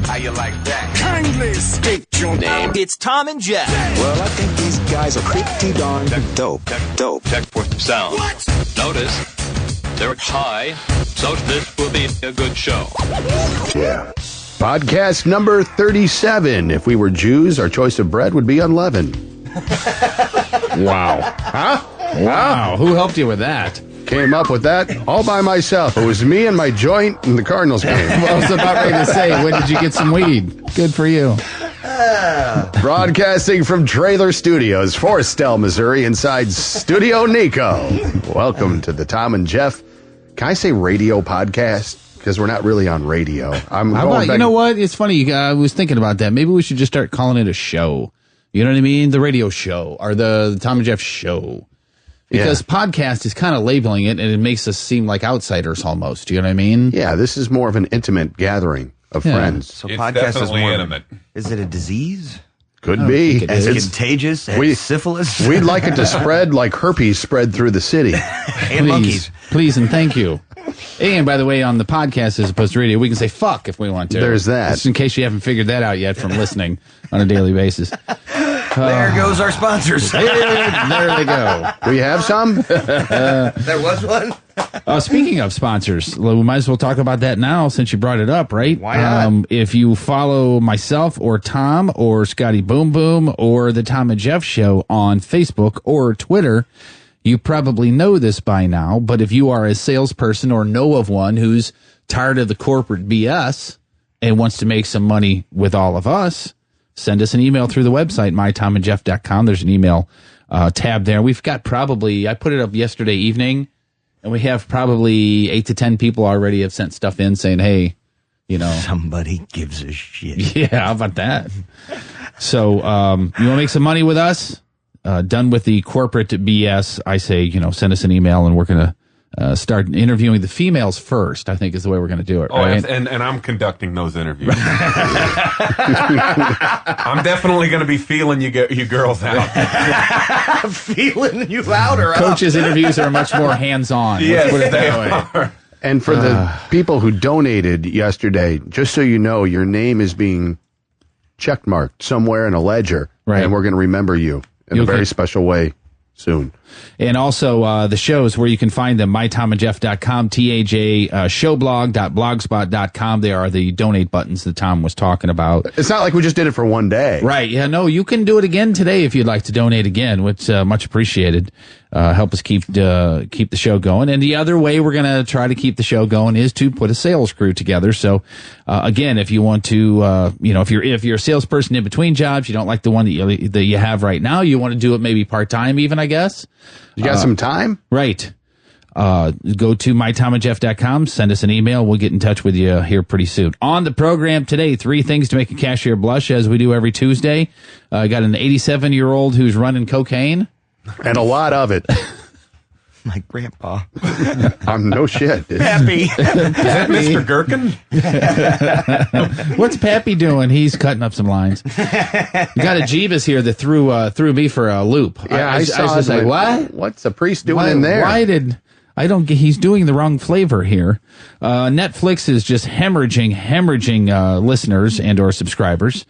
How you like that? Kindly state your name. It's Thom and Jeff. Well, I think these guys are pretty darn dope. Check for sound. What? Notice they're high, so this will be a good show. Yeah. Podcast number 37. If we were Jews, our choice of bread would be unleavened. Wow. Huh? Wow. Who helped you with that? Came up with that all by myself. It was me and my joint in the Cardinals game. Well, I was about ready to say, when did you get some weed? Good for you. Broadcasting from Trailer Studios, Forestell, Missouri, inside Studio Nico. Welcome to the Thom and Jeff. Can I say radio podcast? Because we're not really on radio. How about, you know what? It's funny. I was thinking about that. Maybe we should just start calling it a show. You know what I mean? The radio show or the Thom and Jeff show. Because podcast is kind of labeling it, and it makes us seem like outsiders almost. You know what I mean? Yeah, this is more of an intimate gathering of friends. So It's podcast is definitely more intimate. Is it a disease? Could be. think it is. It's contagious? Syphilis? We'd like it to spread like herpes spread through the city. And monkeys. Please and thank you. And by the way, on the podcast as opposed to radio, we can say fuck if we want to. There's that. Just in case you haven't figured that out yet from listening on a daily basis. There goes our sponsors. There they go. We have some? There was one? Speaking of sponsors, we might as well talk about that now since you brought it up, right? Why not? If you follow myself or Thom or Scotty Boom Boom or the Thom and Jeff Show on Facebook or Twitter, you probably know this by now, but if you are a salesperson or know of one who's tired of the corporate BS and wants to make some money with all of us, send us an email through the website, mythomandjeff.com. There's an email tab there. We've got I put it up yesterday evening, and we have probably 8 to 10 people already have sent stuff in saying, hey, you know. Somebody gives a shit. Yeah, how about that? So you want to make some money with us? Done with the corporate BS, I say, send us an email, and we're going to start interviewing the females first, I think is the way we're going to do it. Oh, right? and I'm conducting those interviews. I'm definitely going to be feeling you girls out. Feeling you out or Coaches' interviews are much more hands-on. Yes, Let's put it they that way. are. And for the people who donated yesterday, just so you know, your name is being checkmarked somewhere in a ledger, Right. and we're going to remember you in a very special way soon. And also the shows where you can find them, mythomandjeff.com, showblog.blogspot.com. They are the donate buttons that Thom was talking about. It's not like we just did it for one day. Right. Yeah, no, you can do it again today if you'd like to donate again, which much appreciated. Help us keep the show going. And the other way we're going to try to keep the show going is to put a sales crew together. So, again, if you want to, if you're a salesperson in between jobs, you don't like the one that you have right now, you want to do it maybe part-time even, I guess. You got some time? Right. Go to mythomandjeff.com, send us an email. We'll get in touch with you here pretty soon. On the program today, 3 things to make a cashier blush, as we do every Tuesday. Got an 87-year-old who's running cocaine. And a lot of it. My grandpa. I'm no shit. Happy. Is that Mr. Gherkin? What's Pappy doing? He's cutting up some lines. We got a Jeebus here that threw me for a loop. Yeah, I was saw just it. like, what? What's the priest doing in there? He's doing the wrong flavor here. Netflix is just hemorrhaging listeners and or subscribers.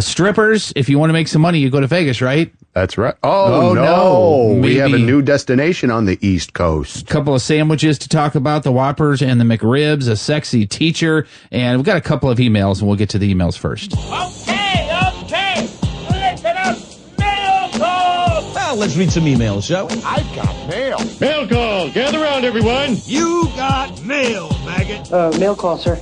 Strippers, if you want to make some money, you go to Vegas, right? That's right. Oh, no. We have a Maybe. new destination on the East Coast. Couple of sandwiches to talk about, the Whoppers and the McRibs, a sexy teacher, and we've got a couple of emails, and we'll get to the emails first. Okay. Listen up, mail call. Well, let's read some emails, shall we? I got mail. Mail call. Gather around, everyone. You got mail, maggot. Mail call, sir.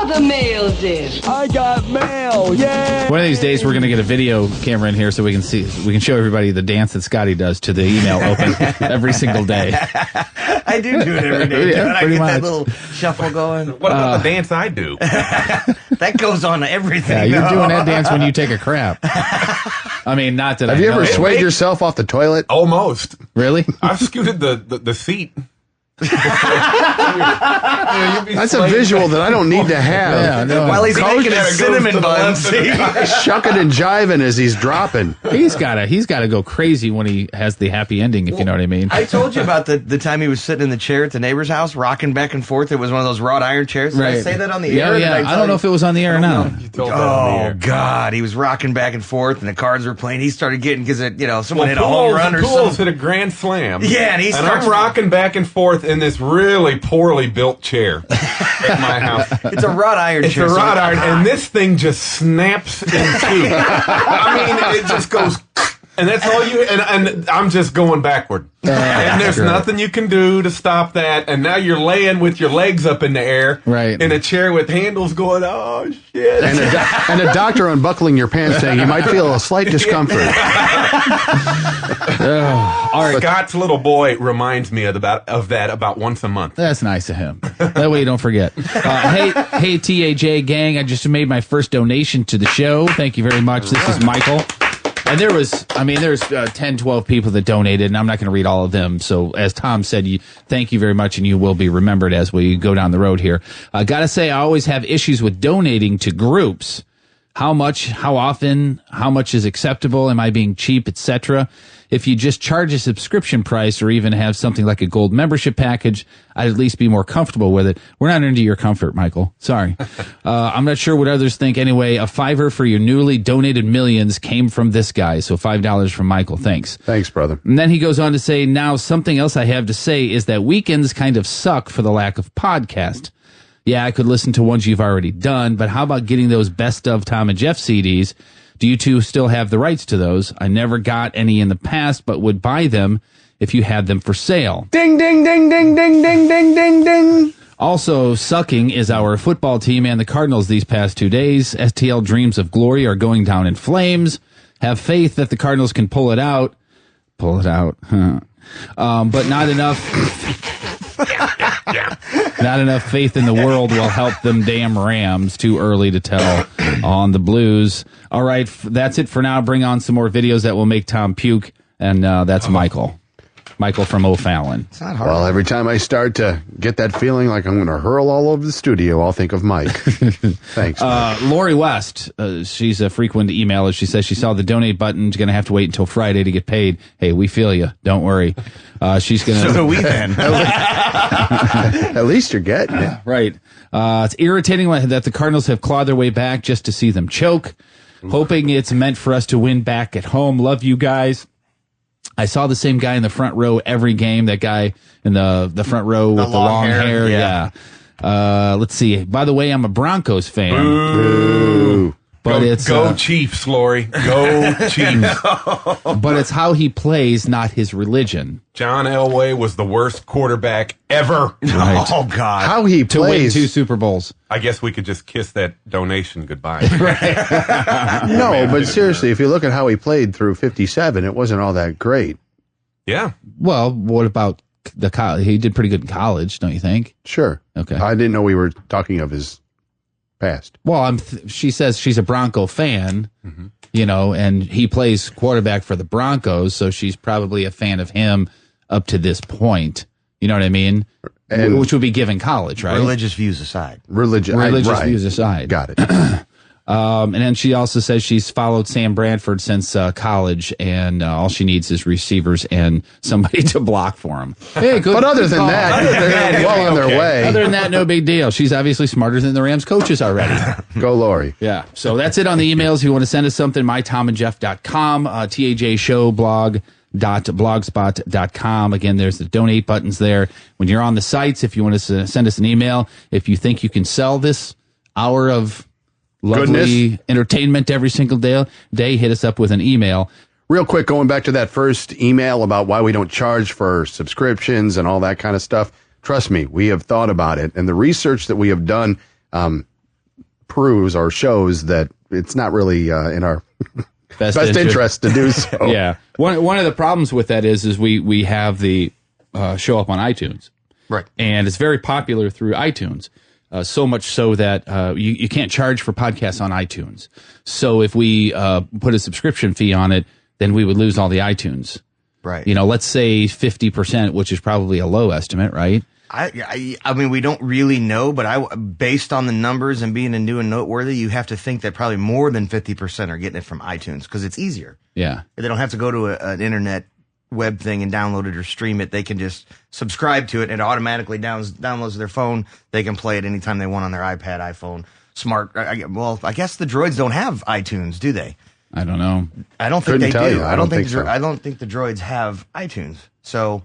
The mail's in. I got mail. Yay! One of these days, we're going to get a video camera in here so we can show everybody the dance that Scotty does to the email open every single day. I do it every day. Yeah, I pretty get much. that little shuffle going. What about the dance I do? That goes on everything. Yeah, you're doing that dance when you take a crap. I mean, not that Have you ever swayed yourself off the toilet? Almost. Really? I've scooted the seat. That's a visual that I don't need to have. Yeah, no. While he's making his cinnamon buns. Shucking and jiving as he's dropping. He's gotta go crazy when he has the happy ending, if you know what I mean. I told you about the time he was sitting in the chair at the neighbor's house, rocking back and forth. It was one of those wrought iron chairs. Did I say that on the air? Yeah. I don't know if it was on the air or not. You told that on the air. God, he was rocking back and forth, and the cards were playing. He started getting because someone hit a home run or Pujols something. hit a grand slam. Yeah, and I'm rocking back and forth in this really poorly built chair at my house. It's a wrought iron chair. It's a wrought iron, and this thing just snaps in two. I mean, it just goes, and that's all you. And I'm just going backward, and there's nothing you can do to stop that. And now you're laying with your legs up in the air, right, in a chair with handles going. Oh shit! And a doctor unbuckling your pants saying you might feel a slight discomfort. All right. Scott's little boy reminds me of that about once a month. That's nice of him. That way you don't forget. Hey, TAJ gang, I just made my first donation to the show. Thank you very much. This is Michael. And there's 10, 12 people that donated, and I'm not going to read all of them. So as Tom said, thank you very much, and you will be remembered as we go down the road here. Gotta say, I always have issues with donating to groups. How much, how often, how much is acceptable? Am I being cheap, etc.? If you just charge a subscription price or even have something like a gold membership package, I'd at least be more comfortable with it. We're not into your comfort, Michael. Sorry. I'm not sure what others think. Anyway, a $5 for your newly donated millions came from this guy. So $5 from Michael. Thanks. Thanks, brother. And then he goes on to say, now something else I have to say is that weekends kind of suck for the lack of podcast. Yeah, I could listen to ones you've already done, but how about getting those best of Tom and Jeff CDs? Do you two still have the rights to those? I never got any in the past, but would buy them if you had them for sale. Ding, ding, ding, ding, ding, ding, ding, ding, ding. Also, sucking is our football team and the Cardinals these past 2 days. STL dreams of glory are going down in flames. Have faith that the Cardinals can pull it out. Pull it out. Huh. But not enough. Not enough faith in the world will help them damn Rams. Too early to tell on the Blues. All right, that's it for now. Bring on some more videos that will make Tom puke, and that's Michael. Michael from O'Fallon. It's not hard. Well, every time I start to get that feeling like I'm going to hurl all over the studio, I'll think of Mike. Thanks. Lori West, she's a frequent emailer. She says she saw the donate button. She's going to have to wait until Friday to get paid. Hey, we feel you. Don't worry. She's going to. So do we then. At least you're getting it. Right. It's irritating that the Cardinals have clawed their way back just to see them choke. Hoping it's meant for us to win back at home. Love you guys. I saw the same guy in the front row every game. That guy in the front row with the long hair. Yeah. Let's see. By the way, I'm a Broncos fan. Ooh. But go Chiefs, Lori. Go Chiefs. But it's how he plays, not his religion. John Elway was the worst quarterback ever. Right. Oh, God. How he To win plays. 2 Super Bowls. I guess we could just kiss that donation goodbye. No, but seriously, if you look at how he played through 57, it wasn't all that great. Yeah. Well, what about the college? He did pretty good in college, don't you think? Sure. Okay. I didn't know we were talking of his past. Well, she says she's a Bronco fan, and he plays quarterback for the Broncos, so she's probably a fan of him up to this point. You know what I mean? And which would be given college, right? Religious views aside. Religious right. views aside. Got it. And then she also says she's followed Sam Bradford since college, and all she needs is receivers and somebody to block for him. Hey, good. But other than that, they're well on their way. Other than that, no big deal. She's obviously smarter than the Rams coaches already. Go, Lori. Yeah. So that's it on the emails. If you want to send us something, mytomandjeff.com, tajshowblog.blogspot.com. Again, there's the donate buttons there. When you're on the sites, if you want to send us an email, if you think you can sell this hour of lovely entertainment every single day, hit us up with an email. Real quick, going back to that first email about why we don't charge for subscriptions and all that kind of stuff. Trust me, we have thought about it, and the research that we have done proves or shows that it's not really in our best interest to do so. Yeah. One of the problems with that is we have the show up on iTunes. Right. And it's very popular through iTunes. So much so that you can't charge for podcasts on iTunes. So if we put a subscription fee on it, then we would lose all the iTunes. Right. Let's say 50%, which is probably a low estimate, right? I mean, we don't really know, but based on the numbers and being new and noteworthy, you have to think that probably more than 50% are getting it from iTunes because it's easier. Yeah. They don't have to go to an internet web thing and download it or stream it. They can just subscribe to it and it automatically downloads their phone. They can play it anytime they want on their iPad, iPhone, smart. Well, I guess the droids don't have iTunes, do they? I don't know. I don't think they do. I don't think so. I don't think the droids have iTunes. So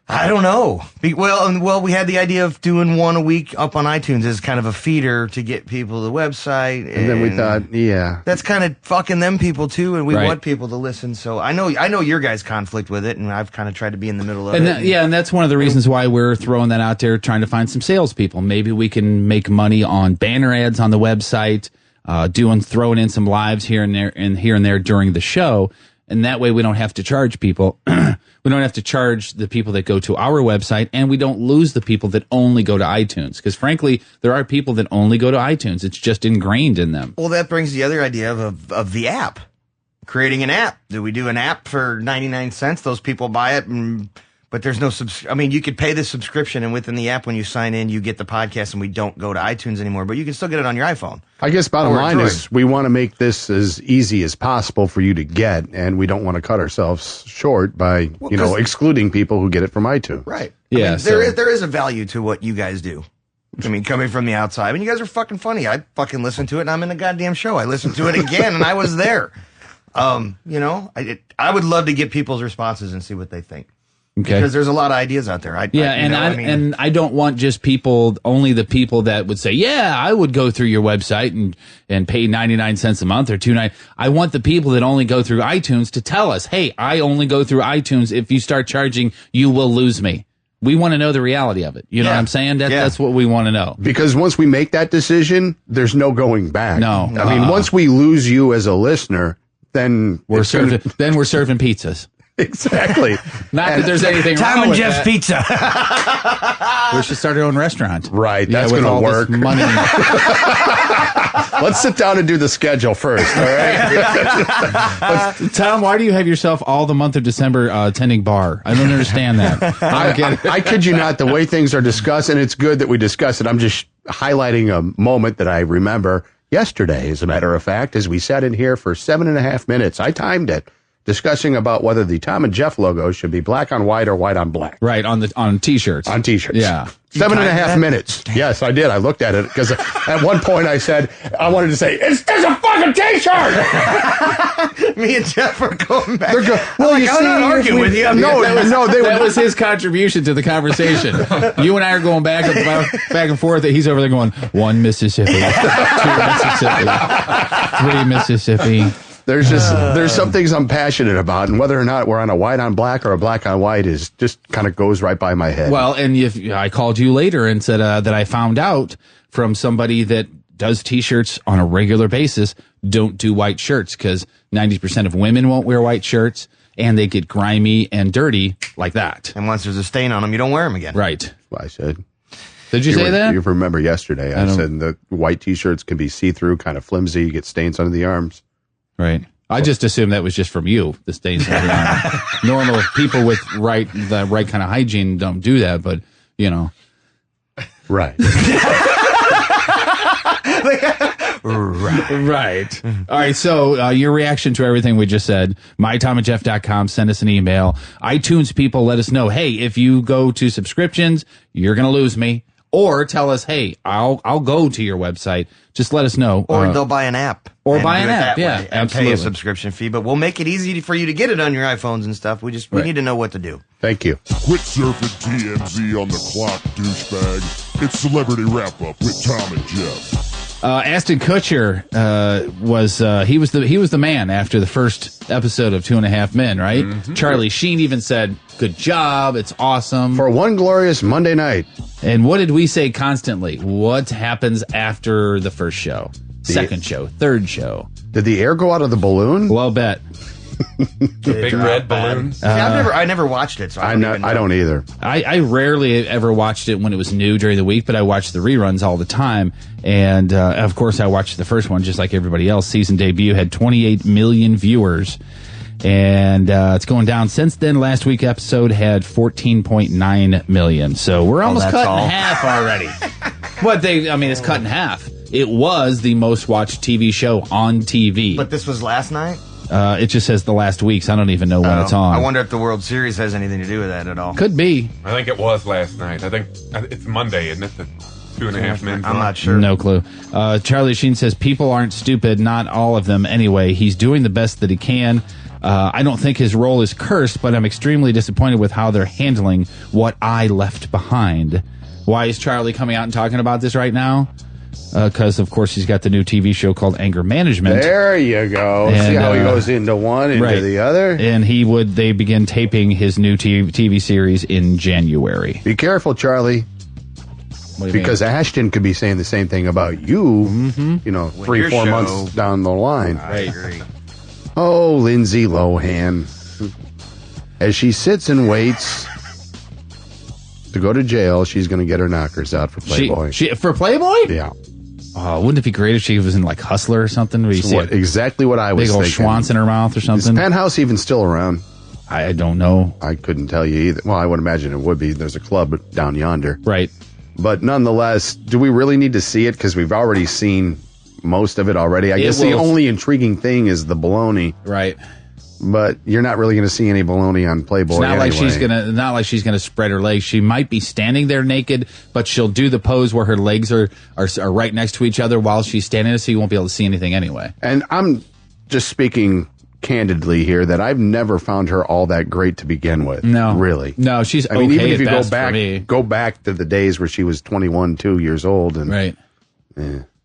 I don't know. Well, we had the idea of doing one a week up on iTunes as kind of a feeder to get people to the website. And then we thought, yeah, that's kind of fucking them people too, and we Right. want people to listen. So I know your guys' conflict with it, and I've kind of tried to be in the middle of And it. and that's one of the reasons why we're throwing that out there, trying to find some salespeople. Maybe we can make money on banner ads on the website, throwing in some lives here and there during the show, and that way we don't have to charge people. We don't have to charge the people that go to our website, and we don't lose the people that only go to iTunes. Because frankly, there are people that only go to iTunes. It's just ingrained in them. Well, that brings the other idea of the app. Creating an app. Do we do an app for 99 cents? Those people buy it, but there's no I mean, you could pay the subscription, and within the app, when you sign in, you get the podcast, and we don't go to iTunes anymore, but you can still get it on your iPhone. I guess bottom Or line Droid. is we want to make this as easy as possible for you to get, and we don't want to cut ourselves short by, excluding people who get it from iTunes. Right. Yeah, I mean, so- there is a value to what you guys do. I mean, coming from the outside, I mean, you guys are fucking funny. I fucking listened to it, and I'm in a goddamn show. I listened to it again, and I was there. I would love to get people's responses and see what they think. Okay. Because there's a lot of ideas out there. And I don't want just only the people that would say, yeah, I would go through your website and pay 99 cents a month or $2.99. I want the people that only go through iTunes to tell us, hey, I only go through iTunes. If you start charging, you will lose me. We want to know the reality of it. You know what I'm saying? That's what we want to know. Because once we make that decision, there's no going back. No. I mean, once we lose you as a listener, then we're serving pizzas. Exactly. Not that there's anything Thom wrong and with Jeff's that. Pizza. We should start our own restaurant. Right. Yeah, That's with going all to this work. money. Let's sit down and do the schedule first. All right. Thom, why do you have yourself all the month of December attending bar? I don't understand that. I kid you not, the way things are discussed, and it's good that we discuss it. I'm just highlighting a moment that I remember yesterday, as a matter of fact, as we sat in here for 7.5 minutes. I timed it, discussing about whether the Thom and Jeff logo should be black on white or white on black. Right, on T-shirts. On T-shirts. Yeah. 7.5 minutes. Yes, I did. I looked at it because at one point I said, I wanted to say, it's just a fucking T-shirt. Me and Jeff are going back. Well, I'm not arguing with you. That was his contribution to the conversation. You and I are going back and forth. He's over there going, 1 Mississippi, 2 Mississippi, 3 Mississippi. There's some things I'm passionate about, and whether or not we're on a white on black or a black on white is just kind of goes right by my head. Well, and I called you later and said that I found out from somebody that does T-shirts on a regular basis, don't do white shirts because 90% of women won't wear white shirts, and they get grimy and dirty like that. And once there's a stain on them, you don't wear them again. Right. That's what I said. Did you say that? You remember yesterday I said the white T-shirts can be see-through, kind of flimsy, you get stains under the arms. Right. I just assumed that was just from you, the stains. Normal people with the right kind of hygiene don't do that, but you know. Right. Right. All right. So your reaction to everything we just said, mytomandjeff.com, send us an email. iTunes people, let us know, hey, if you go to subscriptions, you're going to lose me. Or tell us, hey, I'll go to your website. Just let us know. Or they'll buy an app. Or and buy do an it app, that yeah, way and absolutely. pay a subscription fee. But we'll make it easy for you to get it on your iPhones and stuff. We need to know what to do. Thank you. Quit surfing TMZ on the clock, douchebag. It's Celebrity Wrap-Up with Thom and Jeff. Ashton Kutcher was the man after the first episode of 2.5 Men, right? Mm-hmm. Charlie Sheen even said, "Good job, it's awesome." For one glorious Monday night. And what did we say constantly? What happens after the first show, second show, third show? Did the air go out of the balloon? Well, bet. Big red balloons. See, I never watched it, so I don't either. I rarely ever watched it when it was new during the week, but I watched the reruns all the time. And of course, I watched the first one just like everybody else. Season debut had 28 million viewers. And it's going down since then. Last week's episode had 14.9 million. So we're almost cut in half already. It's cut in half. It was the most watched TV show on TV. But this was last night? It just says the last week, so I don't even know when it's on. I wonder if the World Series has anything to do with that at all. Could be. I think it was last night. I think it's Monday, isn't it? The 2.5 minutes. I'm not sure. No clue. Charlie Sheen says, people aren't stupid, not all of them anyway. He's doing the best that he can. I don't think his role is cursed, but I'm extremely disappointed with how they're handling what I left behind. Why is Charlie coming out and talking about this right now? Because, of course, he's got the new TV show called Anger Management. There you go. And, see how he goes into one, into the other? And they begin taping his new TV series in January. Be careful, Charlie. Because Ashton could be saying the same thing about you, 3-4 months down the line. I agree. Oh, Lindsay Lohan. As she sits and waits to go to jail, she's going to get her knockers out for Playboy. For Playboy? Yeah. Oh, wouldn't it be great if she was in like Hustler or something? Where you see exactly what I was thinking. Big old schwanz in her mouth or something. Is Penthouse even still around? I don't know. I couldn't tell you either. Well, I would imagine it would be. There's a club down yonder. Right. But nonetheless, do we really need to see it? Because we've already seen most of it already. I guess the only intriguing thing is the baloney. Right. But you're not really going to see any baloney on Playboy. It's not anyway. not like she's gonna spread her legs. She might be standing there naked, but she'll do the pose where her legs are right next to each other while she's standing there, so you won't be able to see anything anyway. And I'm just speaking candidly here that I've never found her all that great to begin with. No, really. No, she's. I mean, okay even if you at best go back to the days where she was 21, 2 years old, and right.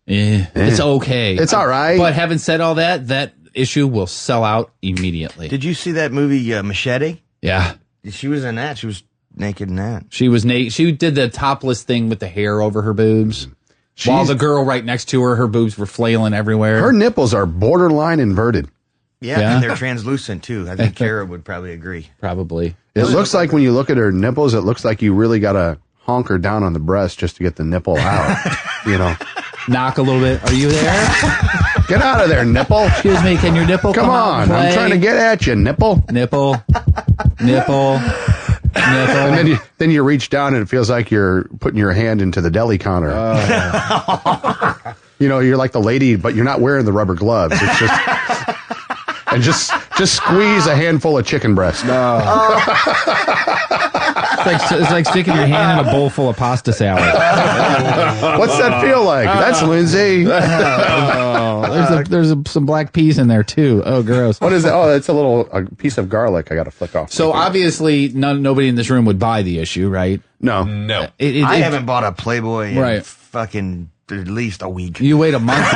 It's okay. It's all right. But having said all that, that issue will sell out immediately. Did you see that movie Machete? Yeah. She was in that. She was naked in that. She was naked. She did the topless thing with the hair over her boobs. While the girl right next to her boobs were flailing everywhere. Her nipples are borderline inverted. Yeah, and they're translucent too. I think Kara would probably agree. Probably. It looks like when you look at her nipples, it looks like you really got to honk her down on the breast just to get the nipple out. Knock a little bit. Are you there? Get out of there, nipple. Excuse me, can your nipple come on? I'm trying to get at you, nipple. Nipple. And then you reach down and it feels like you're putting your hand into the deli counter. You're like the lady, but you're not wearing the rubber gloves. It's just and just squeeze a handful of chicken breast. No. It's like sticking your hand in a bowl full of pasta salad. What's that feel like? That's Lindsay. There's some black peas in there too. Oh, gross. What is that? Oh, it's a piece of garlic I got to flick off. So obviously, nobody in this room would buy the issue, right? No. I haven't bought a Playboy in fucking at least a week. You wait a month.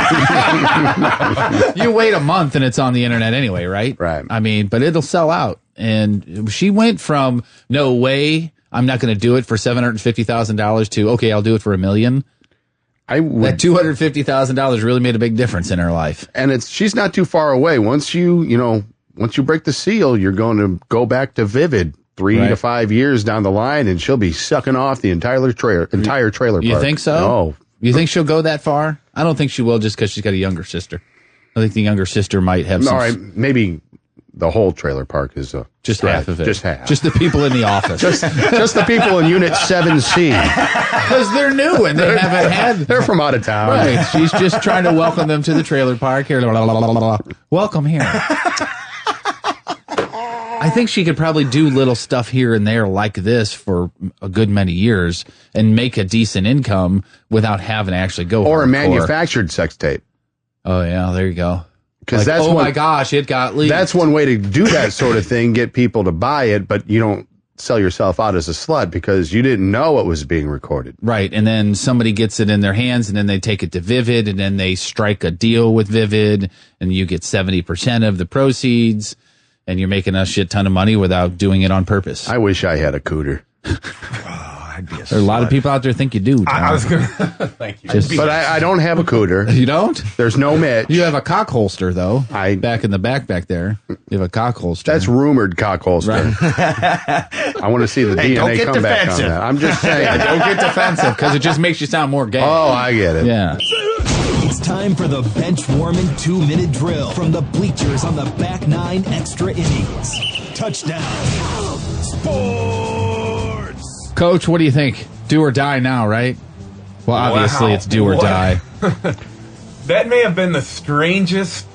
You wait a month and it's on the internet anyway, right? Right. I mean, but it'll sell out. And she went from no way, I'm not going to do it for $750,000 to okay, I'll do it for $1 million. That $250,000 really made a big difference in her life. And she's not too far away. Once you break the seal, you're going to go back to Vivid 3 to 5 years down the line, and she'll be sucking off the entire trailer park. You think so? No. You think she'll go that far? I don't think she will, just because she's got a younger sister. I think the younger sister might have some. All right, maybe the whole trailer park is just half of it. Just half. Just the people in the office. just the people in Unit 7C. Because they're new and they haven't had. They're from out of town. Right. She's just trying to welcome them to the trailer park here. Welcome here. I think she could probably do little stuff here and there like this for a good many years and make a decent income without having to actually go or hardcore. A manufactured sex tape. Oh yeah, there you go. Because that's my gosh, it got leaked. That's one way to do that sort of thing, get people to buy it, but you don't sell yourself out as a slut because you didn't know it was being recorded. Right, and then somebody gets it in their hands, and then they take it to Vivid, and then they strike a deal with Vivid, and you get 70% of the proceeds, and you're making a shit ton of money without doing it on purpose. I wish I had a cooter. There are a lot of people out there think you do. I was going to thank you. But I don't have a cooter. You don't? There's no Mitch. You have a cock holster, though. Back in the back there. You have a cock holster. That's rumored cock holster. Right. I want to see the DNA come back on that. I'm just saying. Don't get defensive, because it just makes you sound more gay. Oh, I get it. Yeah. It's time for the bench warming 2-minute drill from the bleachers on the back 9 extra innings. Touchdown. Sports. Coach, what do you think? Do or die now, right? Well, obviously Wow. it's do or What? die. That may have been the strangest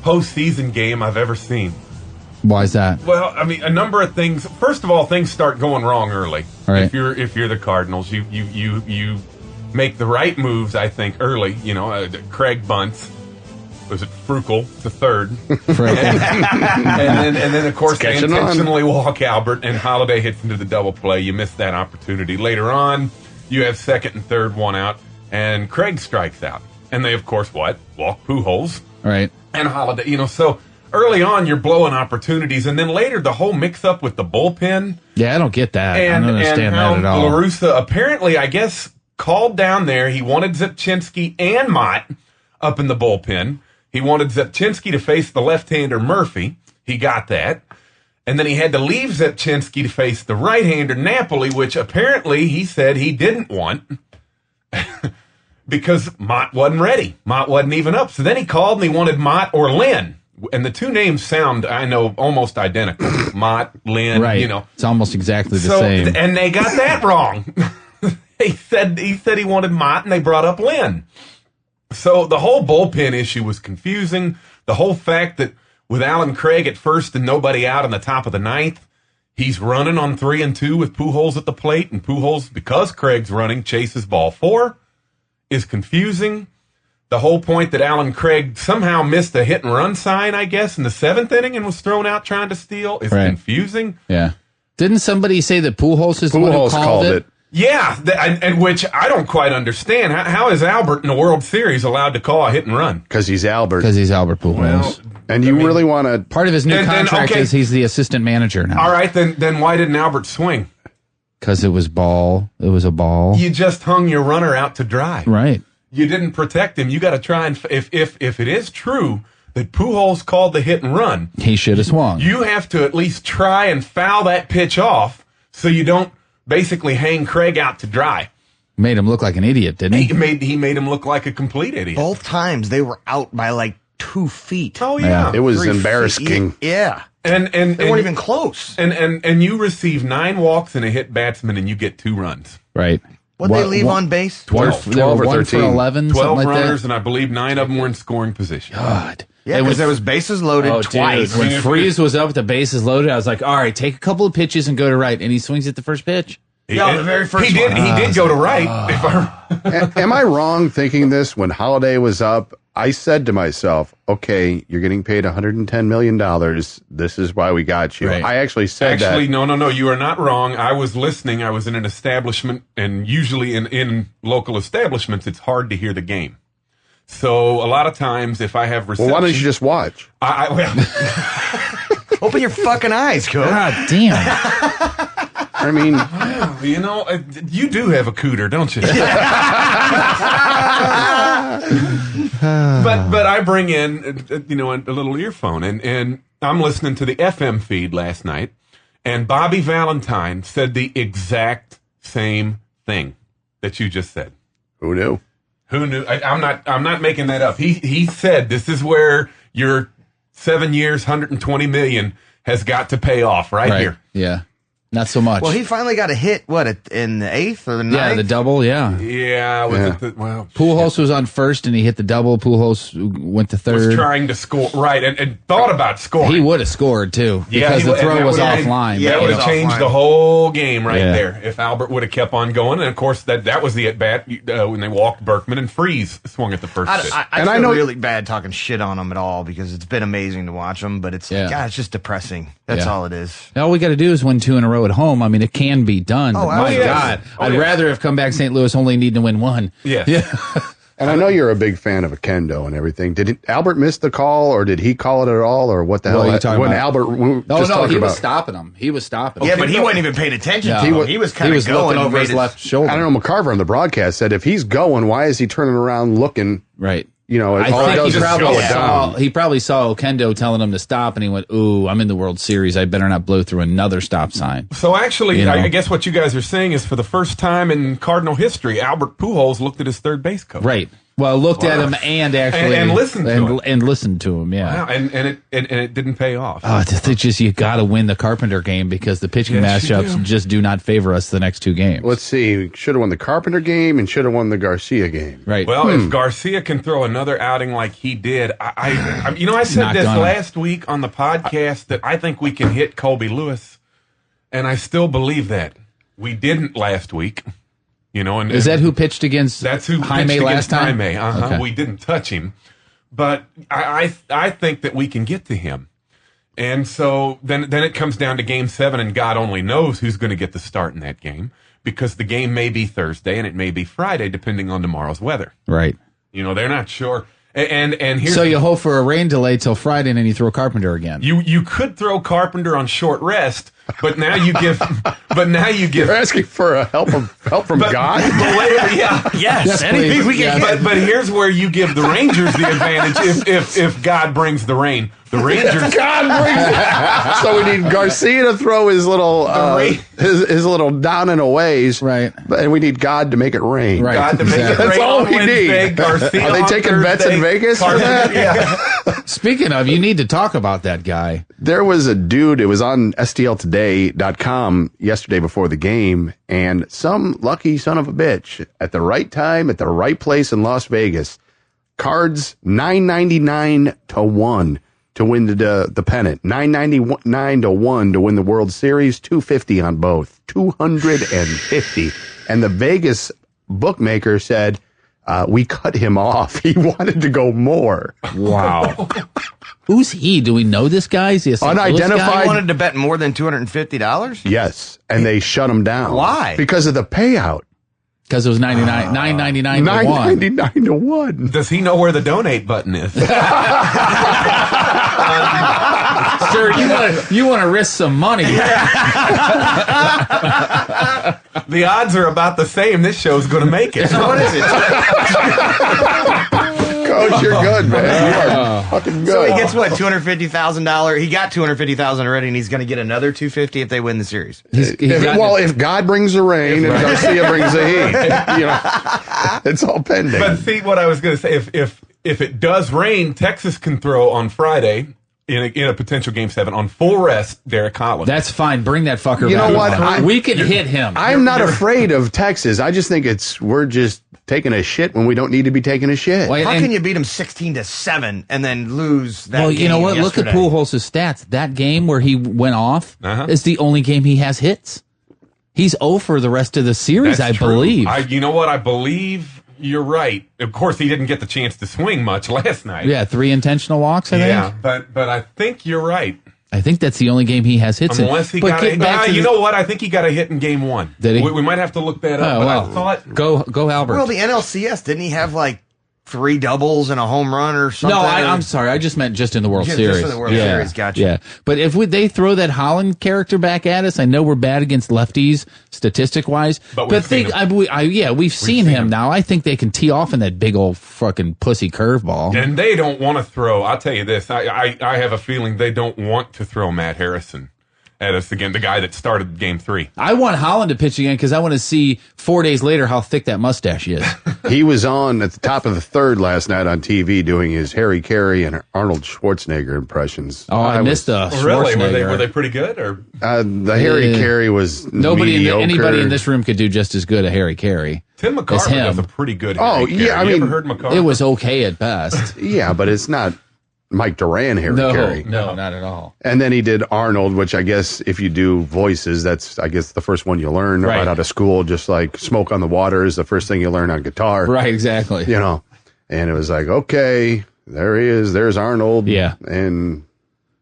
postseason game I've ever seen. Why is that? Well, I mean, a number of things. First of all, things start going wrong early. Right. If you're the Cardinals, you make the right moves. I think early. You know, Craig bunts. Was it Frukel to third? and then of course they intentionally walk Albert, and Holiday hits into the double play. You miss that opportunity. Later on, you have second and third, one out, and Craig strikes out. And they, of course, walk Pujols. Right. And Holiday, you know, so early on you're blowing opportunities, and then later the whole mix-up with the bullpen. Yeah, I don't get that. I don't understand how that at all. La Russa apparently, I guess, called down there. He wanted Zepchinski and Mott up in the bullpen. He wanted Zepchinski to face the left-hander Murphy. He got that. And then he had to leave Zepchinski to face the right-hander Napoli, which apparently he said he didn't want. Because Mott wasn't ready. Mott wasn't even up. So then he called and he wanted Mott or Lynn. And the two names sound, I know, almost identical. Mott, Lynn, Right. you know. It's almost exactly the same. And they got that wrong. he said he wanted Mott and they brought up Lynn. So the whole bullpen issue was confusing. The whole fact that with Alan Craig at first and nobody out in the top of the ninth, he's running on 3-2 with Pujols at the plate, and Pujols, because Craig's running, chases ball 4. Is confusing. The whole point that Alan Craig somehow missed a hit and run sign, I guess, in the 7th inning and was thrown out trying to steal is confusing. Yeah. Didn't somebody say that Pujols is the one who called it? Yeah, and which I don't quite understand. How is Albert in the World Series allowed to call a hit and run? Because he's Albert. Because he's Albert Pujols. Well, and you really want to... Part of his new contract okay. is he's the assistant manager now. All right, then why didn't Albert swing? Because it was ball. It was a ball. You just hung your runner out to dry. Right. You didn't protect him. You got to try and if it is true that Pujols called the hit and run, he should have swung. You have to at least try and foul that pitch off so you don't basically hang Craig out to dry. Made him look like an idiot, didn't he? He made him look like a complete idiot. Both times they were out by like 2 feet. Oh yeah, It was 3 feet. embarrassing. Yeah. And they weren't even close. And you receive 9 walks and a hit batsman, and you get 2 runs. Right. What'd they leave on base? 12 They were or 1 13. for 11, 12 something like runners, that. and I believe 9 of them were in scoring position. God. Yeah, because there was bases loaded twice. Dude, when Freeze was up with the bases loaded, I was like, all right, take a couple of pitches and go to right. And he swings at the first pitch. Yeah, the very first He one. did go to right. Am I wrong thinking this? When Holiday was up, I said to myself, okay, you're getting paid $110 million. This is why we got you. Right. I actually said that. Actually, no, you are not wrong. I was listening. I was in an establishment, and usually in local establishments, it's hard to hear the game. So a lot of times, if I have reception, Well, why don't you just watch? Open your fucking eyes, Coach. God damn. I mean, you know, you do have a cooter, don't you? but I bring in, a little earphone, and I'm listening to the FM feed last night, and Bobby Valentine said the exact same thing that you just said. who knew? Who knew? I'm not making that up. He said this is where your 7 years, $120 million has got to pay off right here. Yeah. Not so much. Well, he finally got a hit, in the 8th or the 9th? Yeah, the double, yeah. Yeah. Pujols was on first, and he hit the double. Pujols went to third. Was trying to score, right, and thought about scoring. He would have scored, too, because the throw was offline. Yeah, it would have changed the whole game right Yeah. there if Albert would have kept on going. And, of course, that was the at-bat when they walked Berkman, and Freeze swung at the first pitch. I feel really bad talking shit on him at all because it's been amazing to watch him, but it's it's just depressing. That's all it is. All we got to do is win 2 in a row at home. I mean, it can be done. Oh, but my yes. God. Oh, I'd yes. rather have come back St. Louis only needing to win 1. Yes. Yeah. And I know you're a big fan of Akendo and everything. Did Albert miss the call, or did he call it at all, or what the hell? What are you talking when about? Albert He was stopping him. He was stopping him. Yeah, but he wasn't even paying attention to him. He was kind of going looking over his left shoulder. I don't know. McCarver on the broadcast said if he's going, why is he turning around looking? Right. You know, I all he think does he is probably, slow it down. he probably saw Okendo telling him to stop, and he went, ooh, I'm in the World Series. I better not blow through another stop sign. So actually, You know? I guess what you guys are saying is for the first time in Cardinal history, Albert Pujols looked at his third base coach. Right. Well, looked at him and actually and listened to him. and listened to him. Yeah, Wow, and it didn't pay off. It's just you got to win the Carpenter game because the pitching Yes, you matchups do. just do not favor us the next two games. Let's see. Should have won the Carpenter game and should have won the Garcia game. Right. Well, if Garcia can throw another outing like he did, I said Not this gonna. last week on the podcast that I think we can hit Colby Lewis, and I still believe that. We didn't last week. And Is that who pitched against That's who Jaime pitched last against time? Jaime. Okay. We didn't touch him, but I think that we can get to him. And so then it comes down to Game 7, and God only knows who's going to get the start in that game because the game may be Thursday and it may be Friday depending on tomorrow's weather. Right. They're not sure. And here's So you hope for a rain delay till Friday, and then you throw Carpenter again. you could throw Carpenter on short rest, but now you give. You're asking for a help from God? But wait, Yes, anything please. we can Yes. get. but here's where you give the Rangers the advantage if God brings the rain. The Rangers. God brings it. So we need Garcia to throw his little his little down and aways, Right. And we need God to make it rain. Right. God to make it Exactly. That's rain all on we Wednesday, need. Garcia Are they on taking bets in Thursday, Vegas for Carpenter- that? Yeah. Speaking of, you need to talk about that guy. There was a dude, it was on STLtoday.com yesterday before the game, and some lucky son of a bitch at the right time, at the right place in Las Vegas, cards $9.99 to 1 to win the pennant, $9.99 to 1 to win the World Series, $250 on both, $250. And the Vegas bookmaker said, we cut him off. He wanted to go more. Wow. Who's he? Do we know this guy? Is he a St. Louis guy? Unidentified. I wanted to bet more than $250. Yes, and they shut him down. Why? Because of the payout. Because it was $9.99 to 1. $9.99 to 1. Does he know where the donate button is? Sir, you want to risk some money. The odds are about the same. This show's going to make it. What is it? Coach, you're good, man. You are fucking good. So he gets what, $250,000? He got $250,000 already, and he's going to get another $250 if they win the series. If God brings the rain and Garcia brings the heat, it's all pending. But see what I was going to say. If it does rain, Texas can throw on Friday in a potential Game 7 on full rest. Derek Collins. That's fine. Bring that fucker You back. know what? We can hit him. I'm not afraid of Texas. I just think we're just taking a shit when we don't need to be taking a shit. Well, How and- can you beat them 16-7 and then lose that Well, game you know what? yesterday? Look at Pujols' stats. That game where he went off is the only game he has hits. He's 0 for the rest of the series, That's I true. believe. You know what? I believe you're right. Of course, he didn't get the chance to swing much last night. Yeah, 3 intentional walks, I think. but I think you're right. I think that's the only game he has hits in. Unless he But got getting back to you the- know what? I think he got a hit in Game 1. Did he? We might have to look that up. Oh, but well. I thought Go Albert. Well, the NLCS, didn't he have like 3 doubles and a home run or something? No, I'm sorry. I just meant just in the World Just Series. in the World Series, gotcha. Yeah, but if they throw that Holland character back at us, I know we're bad against lefties statistic wise. But we've seen him. We've seen him now. I think they can tee off in that big old fucking pussy curveball. and they don't want to throw. I'll tell you this. I have a feeling they don't want to throw Matt Harrison at us again, the guy that started Game 3. I want Holland to pitch again because I want to see 4 days later how thick that mustache is. He was on at the top of the third last night on TV doing his Harry Carey and Arnold Schwarzenegger impressions. Oh, I missed the Really? Schwarzenegger. Were they pretty good? Or the Harry Carey was mediocre. Anybody in this room could do just as good a Harry Carey. Tim As McCarver him. does a pretty good. Oh, Harry yeah, Carey. I You mean, ever heard McCarver? It was okay at best. Yeah, but it's not Mike Duran Harry Carey. No, not at all. And then he did Arnold, which I guess if you do voices, that's, I guess, the first one you learn right out of school, just like Smoke on the Water is the first thing you learn on guitar. Right, exactly. You know, and it was like, okay, there he is. There's Arnold. Yeah. And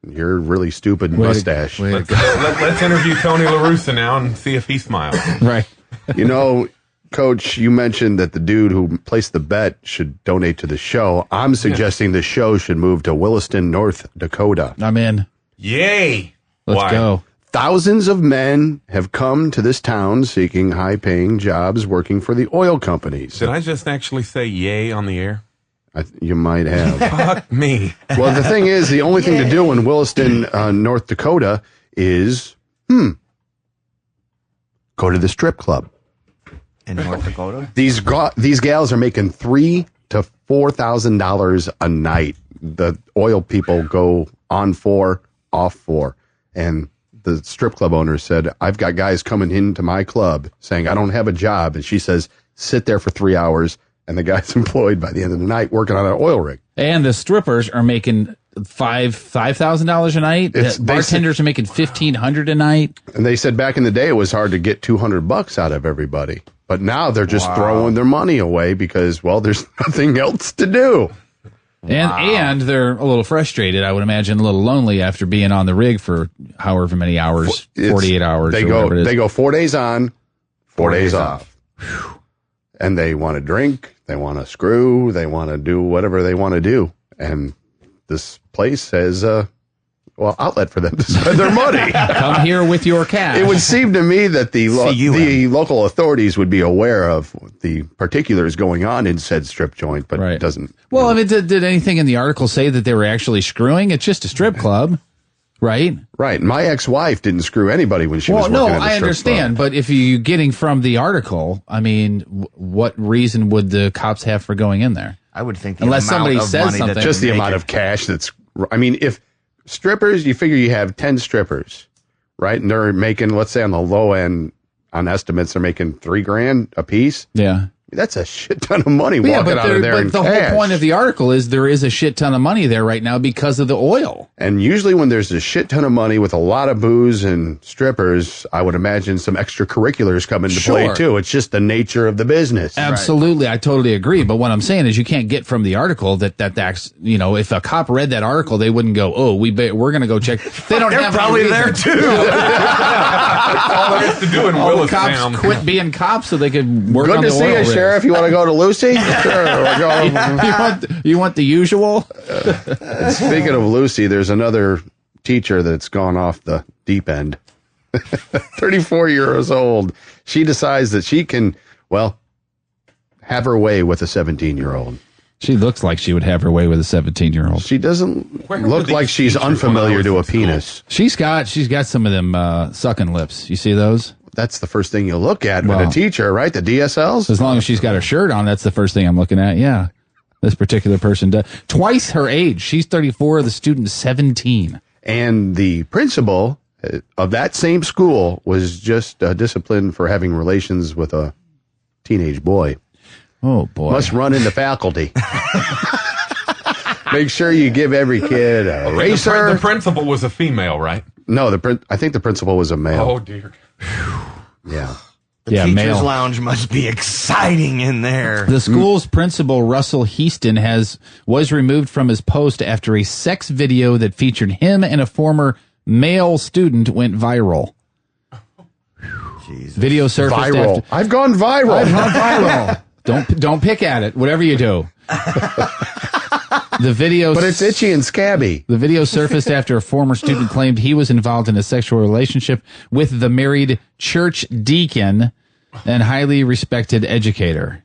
your really stupid mustache. Let's interview Tony La Russa now and see if he smiles. Right. You know, Coach, you mentioned that the dude who placed the bet should donate to the show. I'm suggesting the show should move to Williston, North Dakota. I'm in. Yay! Let's Why? go. Thousands of men have come to this town seeking high-paying jobs working for the oil companies. Did I just actually say yay on the air? You might have. Fuck me. Well, the thing is, the only thing to do in Williston, North Dakota is, go to the strip club. In North Dakota? These gals are making $3 to $4,000 a night. The oil people go on 4, off 4. And the strip club owner said, I've got guys coming into my club saying, I don't have a job. And she says, sit there for 3 hours. And the guy's employed by the end of the night working on an oil rig. And the strippers are making $5,000 a night. Bartenders are making $1,500 a night. And they said back in the day it was hard to get $200 out of everybody. But now they're just throwing their money away because, well, there's nothing else to do. And they're a little frustrated, I would imagine, a little lonely after being on the rig for however many hours, 48 hours. They go 4 days on, 4 days off. And they want to drink, they want to screw, they want to do whatever they want to do. And this place has outlet for them to spend their money. Come here with your cash. It would seem to me that the local authorities would be aware of the particulars going on in said strip joint, but it doesn't. Well, I mean, did anything in the article say that they were actually screwing? It's just a strip club, right? Right. My ex-wife didn't screw anybody when she was working at the strip club. I understand, but if you're getting from the article, I mean, what reason would the cops have for going in there? I would think unless somebody says something. Just the amount of cash that's, I mean, if strippers, you figure you have 10 strippers, right? And they're making, let's say on the low end, on estimates, they're making $3,000 a piece. Yeah. That's a shit ton of money walking out of there in cash. But the whole point of the article is there is a shit ton of money there right now because of the oil. And usually when there's a shit ton of money with a lot of booze and strippers, I would imagine some extracurriculars come into play too. It's just the nature of the business. Absolutely. Right. I totally agree. But what I'm saying is you can't get from the article that's, you know, if a cop read that article, they wouldn't go, oh, we're going to go check. They don't They're have probably there too. All there is to do in Willis cops Town. quit being cops so they could work on the oil. Good to see you, Sheriff. You want to go to Lucy? You want the usual? Speaking of Lucy, there's another teacher that's gone off the deep end. 34 years old. She decides that she can, well, have her way with a 17-year-old. She looks like she would have her way with a 17-year-old. She doesn't look like she's unfamiliar to a penis. She's got some of them sucking lips. You see those? That's the first thing you look at with a teacher, right? The DSLs? As long as she's got her shirt on, that's the first thing I'm looking at, yeah. This particular person does. Twice her age. She's 34, the student's 17. And the principal of that same school was just disciplined for having relations with a teenage boy. Oh, boy. Must run into faculty. Make sure you give every kid a eraser. The principal was a female, right? No, I think the principal was a male. Oh, dear. Yeah. The teacher's lounge must be exciting in there. The school's principal, Russell Heaston, was removed from his post after a sex video that featured him and a former male student went viral. Jesus. Video surfaced viral. I've gone viral. Don't pick at it. Whatever you do. The video, but it's itchy and scabby. The video surfaced after a former student claimed he was involved in a sexual relationship with the married church deacon and highly respected educator.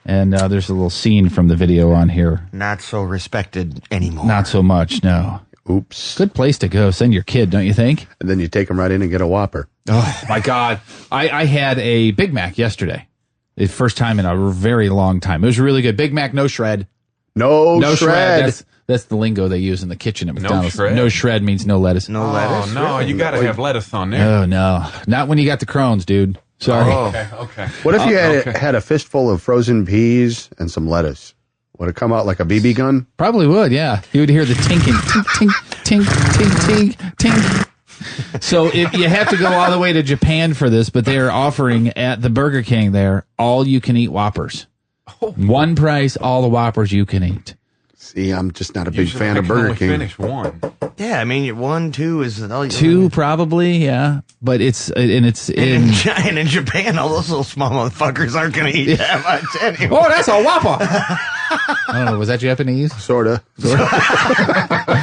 And there's a little scene from the video on here. Not so respected anymore. Not so much, no. Oops. Good place to go. Send your kid, don't you think? And then you take them right in and get a Whopper. Oh, my God. I had a Big Mac yesterday. The first time in a very long time. It was really good. Big Mac, no shred. No shred. That's the lingo they use in the kitchen at McDonald's. No shred? No shred means no lettuce. No lettuce? Oh, no, you got to have lettuce on there. Oh, no. Not when you got the Crohn's, dude. Sorry. Oh, okay. What if you had a fistful of frozen peas and some lettuce? Would it come out like a BB gun? Probably would, yeah. You would hear the tinking. Tink, tink, tink, tink, tink, tink. So if you have to go all the way to Japan for this, but they are offering at the Burger King there all-you-can-eat Whoppers. One price, all the Whoppers you can eat. See, I'm just not a big fan of Burger King. Finish one. Yeah, I mean, 1, 2 is all you Two probably, yeah. But it's in Japan, all those little small motherfuckers aren't going to eat that much anyway. Oh, that's a Whopper. I don't know. Was that Japanese? Sorta.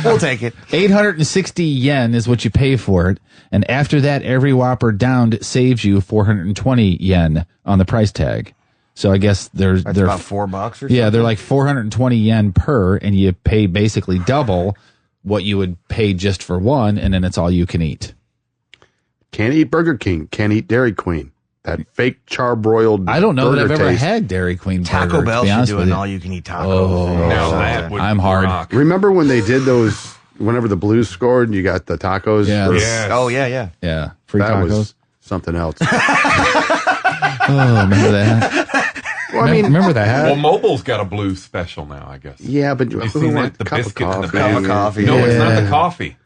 We'll take it. 860 yen is what you pay for it, and after that, every Whopper downed saves you 420 yen on the price tag. So I guess they're about $4 or something. Yeah, they're like 420 yen per, and you pay basically double what you would pay just for one, and then it's all you can eat. Can't eat Burger King. Can't eat Dairy Queen. that fake charbroiled. I don't know that I've burger ever taste. had Dairy Queen Taco burger, to Bell be should honest do with an you. all-you-can-eat taco. Oh, Now that would I'm hard. rock. Remember when they did those? Whenever the Blues scored, and you got the tacos. Yeah. for- Yes. Oh, yeah. Yeah, free that tacos. was something else. Oh, remember that? Well, I mean, remember that? Well, Mobile's got a blue special now, I guess. yeah, but You who seen wants that? The cup of biscuit and the coffee? Cup of coffee. No, it's not Yeah. the coffee.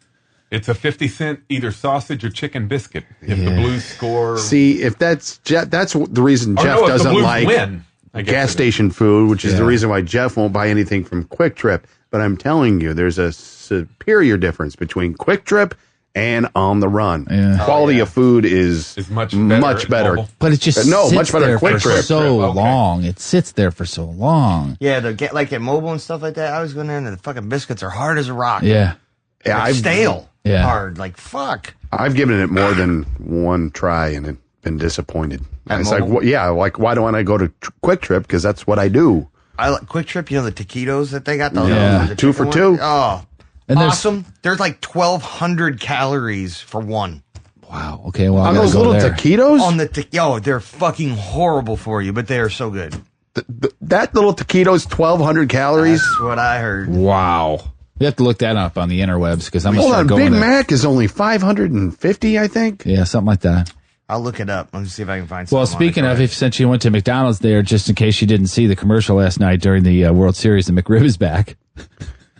It's a 50-cent either sausage or chicken biscuit. If the Blues score, See, if that's the reason or Jeff no, if the doesn't Blues like win, I guess gas it is. station food, which is the Yeah. reason why Jeff won't buy anything from Quick Trip. But I'm telling you, there's a superior difference between Quick Trip and On the Run. Yeah. Quality of food is much better much at better. Mobile. But it just No, sits much better there Quick for Trip. so Okay. long. It sits there for so long. Yeah, to get like at Mobile and stuff like that, I was going there and the fucking biscuits are hard as a rock. Yeah. Yeah, Like stale. Yeah. Hard. Like, fuck. I've given it more than one try and been disappointed. At It's Mobile? like, why don't I go to Quick Trip? Because that's what I do. I like Quick Trip, you know, the taquitos that they got? The, Yeah. the 2 for chicken one? $2. Oh, And there's- awesome. There's like 1,200 calories for one. Wow. Okay. Well, I On gotta those go little there. taquitos? On the they're fucking horrible for you, but they are so good. That little taquito's 1,200 calories? That's what I heard. Wow. You have to look that up on the interwebs because I'm gonna Hold start on, going Big there. Mac is only 550, I think. Yeah, something like that. I'll look it up. Let me see if I can find something. Well, speaking of, since you went to McDonald's there, just in case you didn't see the commercial last night during the World Series, the McRib is back.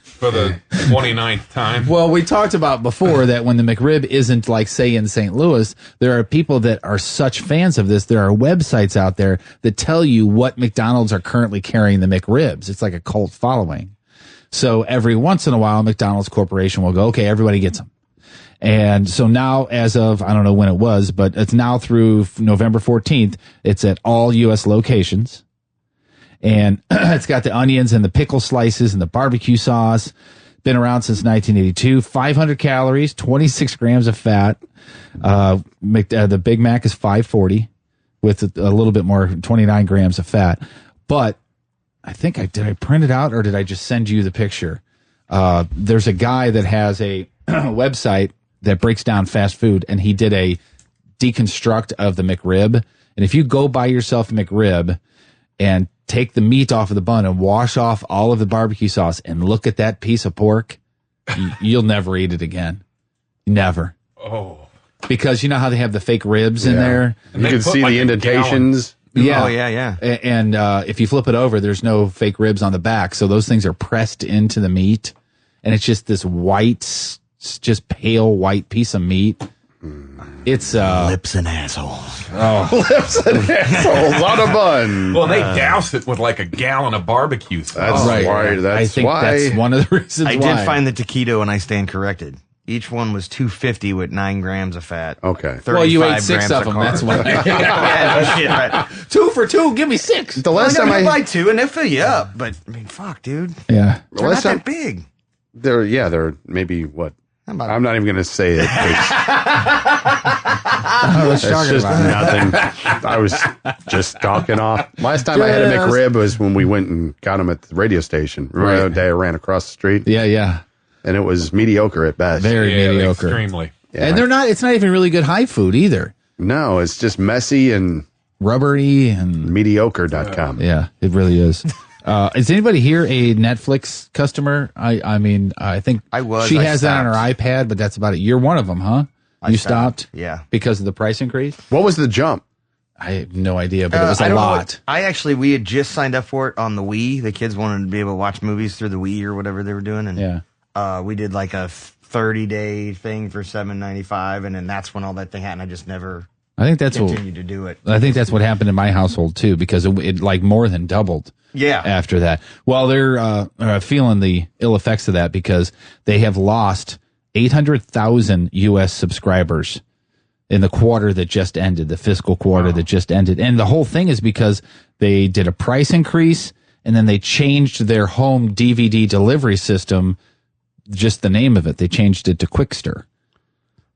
for the 29th time. Well, we talked about before that when the McRib isn't like, say, in St. Louis, there are people that are such fans of this. There are websites out there that tell you what McDonald's are currently carrying the McRibs. It's like a cult following. So every once in a while, McDonald's Corporation will go, okay, everybody gets them. And so now, as of, I don't know when it was, but it's now through November 14th, it's at all U.S. locations. And it's got the onions and the pickle slices and the barbecue sauce. Been around since 1982. 500 calories, 26 grams of fat. The Big Mac is 540 with a little bit more, 29 grams of fat. But I think did I print it out or did I just send you the picture? There's a guy that has a website that breaks down fast food, and he did a deconstruct of the McRib. And if you go buy yourself a McRib and take the meat off of the bun and wash off all of the barbecue sauce and look at that piece of pork, you'll never eat it again. Never. Oh. Because you know how they have the fake ribs in there? And you can see the indentations. Yeah. Oh, yeah. And if you flip it over, there's no fake ribs on the back. So those things are pressed into the meat. And it's just this white, just pale white piece of meat. It's lips and assholes. Oh, lips and assholes on a bun. Well, they douse it with like a gallon of barbecue sauce. That's right. why. That's I think why. that's one of the reasons I why. did find the taquito, and I stand corrected. Each one was 250 with 9 grams of fat. Okay. Well, you ate 35 6 grams of them. That's why. Yeah, no shit, right. 2 for 2. Give me 6. The last time I buy 2 and they'll fill you up, but I mean, fuck, dude. Yeah. the They're last not time that big. they're maybe what? about- I'm not even going to say it. Let's It's talk just about it. nothing. I was just talking off. Last time I had a Yes. McRib was when we went and got them at the radio station. Remember Right. that day I ran across the street? Yeah, yeah. And it was mediocre at best. Very Yeah, mediocre. extremely. Yeah. And it's not even really good high food either. No, it's just messy and Rubbery and mediocre.com. yeah, it really is. Is anybody here a Netflix customer? I mean, I think I was. she I has that on her stopped. iPad, but that's about it. You're one of them, huh? I You stopped. stopped? Yeah. Because of the price increase? What was the jump? I have no idea, but it was I a don't know lot. we had just signed up for it on the Wii. The kids wanted to be able to watch movies through the Wii or whatever they were doing, and Yeah. we did like a 30-day thing for $7.95, and then that's when all that thing happened. I just never I think that's continued to do it. I think that's what happened in my household too, because it like more than doubled. Yeah. After that, well, they're feeling the ill effects of that because they have lost 800,000 U.S. subscribers in the quarter that just ended, the fiscal quarter that just ended, and the whole thing is because they did a price increase and then they changed their home DVD delivery system. Just the name of it, they changed it to Quickster.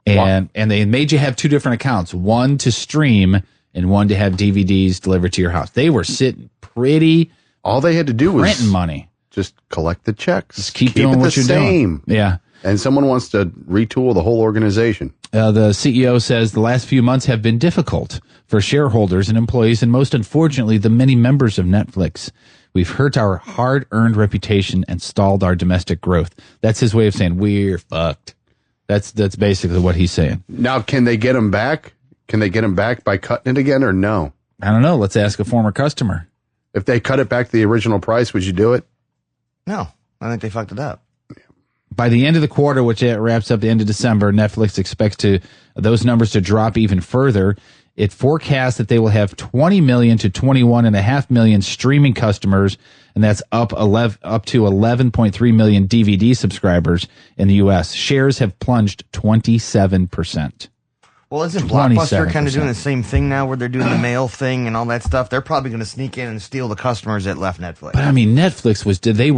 And they made you have 2 different accounts, one to stream and one to have DVDs delivered to your house. They were sitting pretty. All they had to do was printing money. Just collect the checks. Just keep doing it what the you're same. doing. Yeah. And someone wants to retool the whole organization. The CEO says the last few months have been difficult, for shareholders and employees, and most unfortunately, the many members of Netflix. We've hurt our hard-earned reputation and stalled our domestic growth. That's his way of saying we're fucked. That's basically what he's saying. Now, can they get them back? Can they get them back by cutting it again or no? I don't know. Let's ask a former customer. If they cut it back to the original price, would you do it? No, I think they fucked it up. By the end of the quarter, which wraps up the end of December, Netflix expects those numbers to drop even further. It forecasts that they will have 20 million to 21.5 million streaming customers, and that's up to 11.3 million DVD subscribers in the U.S. Shares have plunged 27%. Well, isn't Blockbuster kind of doing the same thing now where they're doing the mail thing and all that stuff? They're probably going to sneak in and steal the customers that left Netflix. But I mean, Netflix they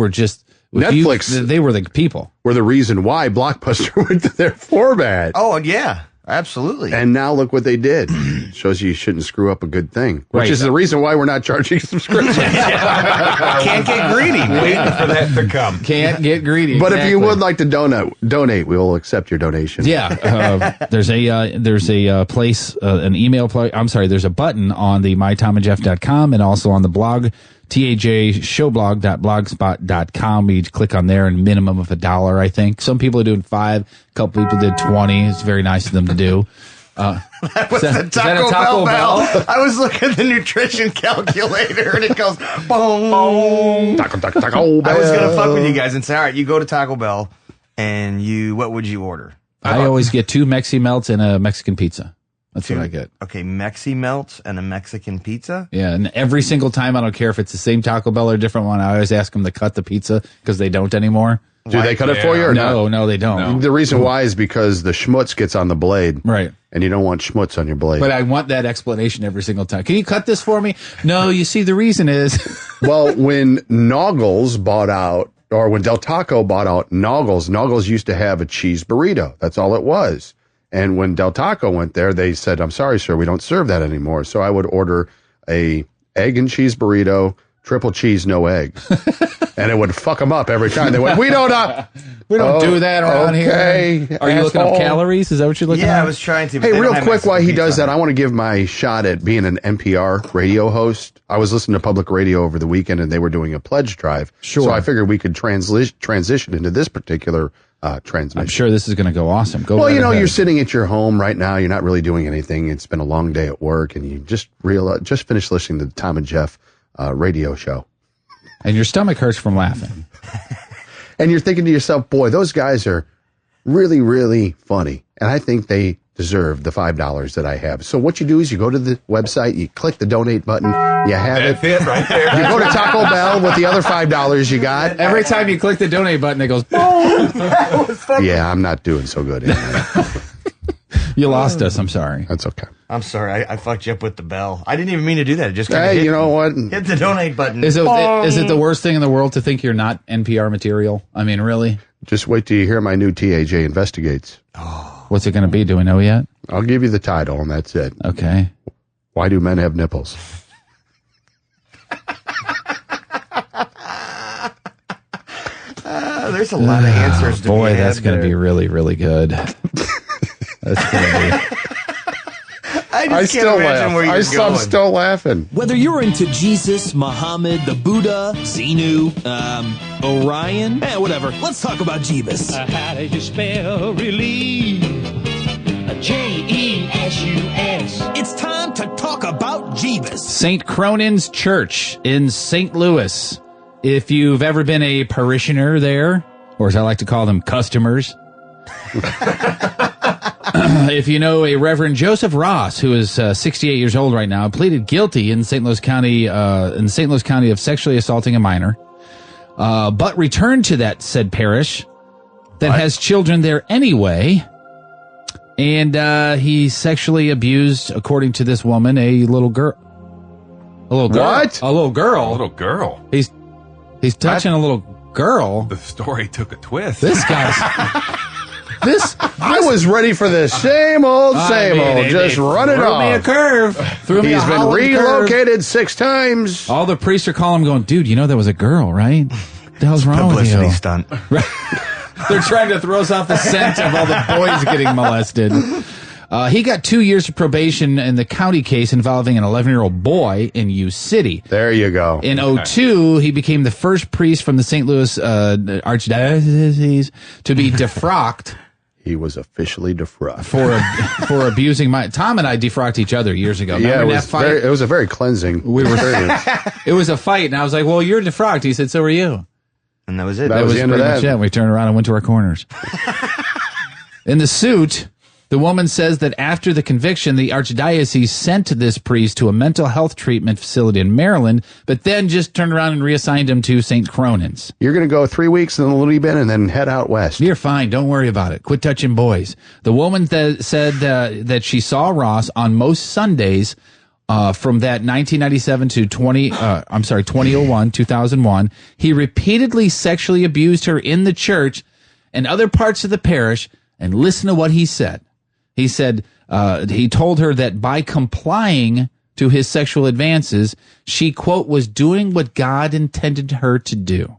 were the people. Were the reason why Blockbuster went to their format. Oh, yeah. Absolutely. And now look what they did. Shows you shouldn't screw up a good thing, which Right. is the reason why we're not charging subscriptions. Can't get greedy. Waiting for that to come. Can't get greedy. But if you would like to donate, we will accept your donation. Yeah, there's a place, an email play. I'm sorry, there's a button on the mytomandjeff.com and also on the blog, tajshowblog.blogspot.com. You click on there and minimum of $1, I think. Some people are doing $5, a couple people did $20. It's very nice of them to do. That was the Taco Bell. I was looking at the nutrition calculator and it goes boom. Taco Bell. I was going to fuck with you guys and say, all right, you go to Taco Bell and what would you order? I always get 2 Mexi Melts and a Mexican pizza. That's what I get. Okay, Mexi Melts and a Mexican pizza? Yeah, and every single time, I don't care if it's the same Taco Bell or a different one, I always ask them to cut the pizza because they don't anymore. Do they cut it for you or not? No, they don't. The reason why is because the schmutz gets on the blade. Right. And you don't want schmutz on your blade. But I want that explanation every single time. Can you cut this for me? No, you see, the reason is... Well, when Noggles bought out, or when Del Taco bought out Noggles used to have a cheese burrito. That's all it was. And when Del Taco went there, they said, I'm sorry, sir, we don't serve that anymore. So I would order a egg and cheese burrito, triple cheese, no egg. And it would fuck them up every time. They went, we don't do that around here. Are you looking up calories? Is that what you're looking at? Yeah, I was trying to. But Hey, real quick, while he does that, I want to give my shot at being an NPR radio host. I was listening to public radio over the weekend, and they were doing a pledge drive. Sure. So I figured we could transition into this particular transmission. I'm sure this is going to go awesome. Well, you're sitting at your home right now. You're not really doing anything. It's been a long day at work, and you just finished listening to the Thom and Jeff radio show. And your stomach hurts from laughing. And you're thinking to yourself, boy, those guys are really, really funny. And I think they deserve the $5 that I have. So what you do is you go to the website, you click the donate button, you have That's it right there. You go to Taco Bell with the other $5 you got. Every time you click the donate button, it goes, boom. Yeah, I'm not doing so good. You lost us. I'm sorry. That's okay. I'm sorry. I fucked you up with the bell. I didn't even mean to do that. It just kind of Hey, you know what? hit the donate button. Is it the worst thing in the world to think you're not NPR material? I mean, really? Just wait till you hear my new TAJ Investigates. What's it going to be? Do we know yet? I'll give you the title, and that's it. Okay. Why do men have nipples? There's a lot of answers to Boy, be had that's going to there. be really, really good. That's going to be... I just can't imagine where you're going. I'm still laughing. Whether you're into Jesus, Muhammad, the Buddha, Xenu, Orion, whatever, let's talk about Jeebus. How do you spell relief? J-E-S-U-S. It's time to talk about Jeebus. St. Cronin's Church in St. Louis. If you've ever been a parishioner there, or as I like to call them, customers, if you know a Reverend Joseph Ross, who is 68 years old right now, pleaded guilty in St. Louis County of sexually assaulting a minor, but returned to that said parish that has children there anyway. And he sexually abused, according to this woman, a little girl. A little girl. What? A little girl. A little girl. He's touching a little girl. The story took a twist. This guy's... I was ready for the same old. Just run it Threw me a off. curve. He's been relocated 6 times. All the priests are calling him going, dude, you know that was a girl, right? What the hell's wrong with you? Publicity stunt. They're trying to throw us off the scent of all the boys getting molested. He got 2 years of probation in the county case involving an 11-year-old boy in U City. There you go. In 2002, he became the first priest from the St. Louis Archdiocese to be defrocked. He was officially defrocked for abusing my Tom and I defrocked each other years ago. Remember that fight? It was a very cleansing. It was a fight, and I was like, "Well, you're defrocked." He said, "So are you." And that was it. That was the end of pretty that. much it. We turned around and went to our corners. In the suit, the woman says that after the conviction, the archdiocese sent this priest to a mental health treatment facility in Maryland, but then just turned around and reassigned him to St. Cronin's. You're going to go 3 weeks in the Looney Bin and then head out west. You're fine. Don't worry about it. Quit touching boys. The woman said that she saw Ross on most Sundays from that 1997 to 2001. He repeatedly sexually abused her in the church and other parts of the parish. And listen to what he said. He said he told her that by complying to his sexual advances, she, quote, was doing what God intended her to do.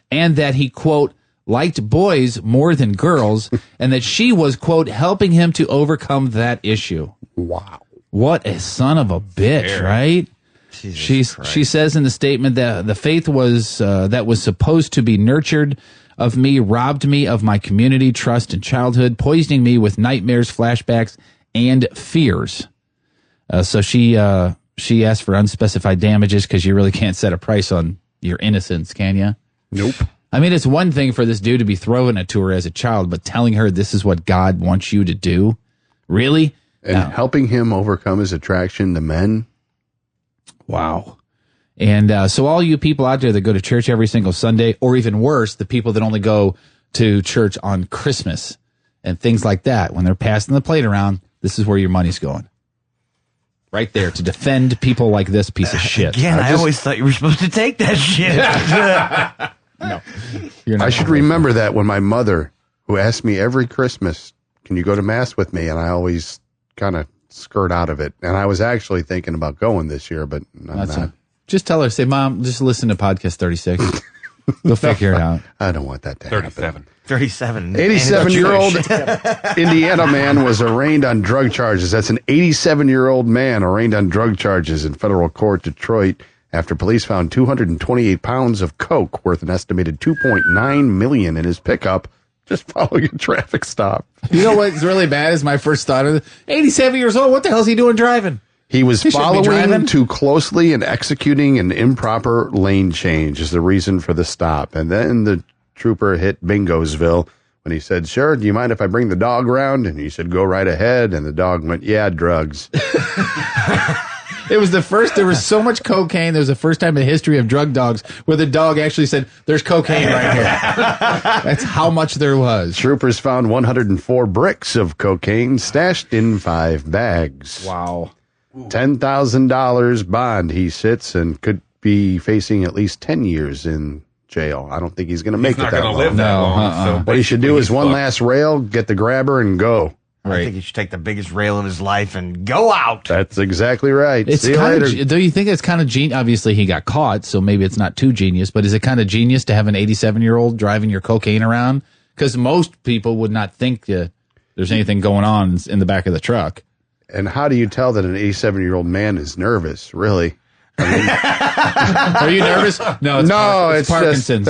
And that he, quote, liked boys more than girls, and that she was, quote, helping him to overcome that issue. Wow. What a son of a bitch, right? She says in the statement that the faith was that was supposed to be nurtured of me robbed me of my community trust in childhood, poisoning me with nightmares, flashbacks, and fears. So she asked for unspecified damages because you really can't set a price on your innocence, can you? Nope. I mean, it's one thing for this dude to be throwing it to her as a child, but telling her this is what God wants you to do? Really? And helping him overcome his attraction to men? Wow. And so all you people out there that go to church every single Sunday, or even worse, the people that only go to church on Christmas and things like that, when they're passing the plate around, this is where your money's going. Right there, to defend people like this piece of shit. Again, I always thought you were supposed to take that shit. No. I should remember that when my mother, who asked me every Christmas, can you go to Mass with me? And I always kind of skirt out of it. And I was actually thinking about going this year, but I'm not. Just tell her, say, Mom, just listen to podcast 36. We'll figure it out. I don't want that to 37. 37. 87-year-old Indiana man was arraigned on drug charges. That's an 87-year-old man arraigned on drug charges in federal court, Detroit, after police found 228 pounds of coke worth an estimated $2.9 million in his pickup just following a traffic stop. You know what's really bad is my first thought of it. 87 years old. What the hell is he doing driving? He was following too closely and executing an improper lane change is the reason for the stop. And then the trooper hit Bingosville when he said, sure, do you mind if I bring the dog around? And he said, go right ahead. And the dog went, yeah, drugs. It was the first, there was so much cocaine. There was the first time in the history of drug dogs where the dog actually said, there's cocaine right here. That's how much there was. Troopers found 104 bricks of cocaine stashed in 5 bags. Wow. $10,000 bond he sits and could be facing at least 10 years in jail. I don't think he's going to make it that long. He's not going to live that long. So what he should do is one last rail, get the grabber, and go. I think he should take the biggest rail of his life and go out. That's exactly right. It's See you kind later. of, do you think it's kind of genius? Obviously, he got caught, so maybe it's not too genius, but is it kind of genius to have an 87-year-old driving your cocaine around? Because most people would not think there's anything going on in the back of the truck. And how do you tell that an 87-year-old man is nervous, really? I mean, are you nervous? No, it's Parkinson's.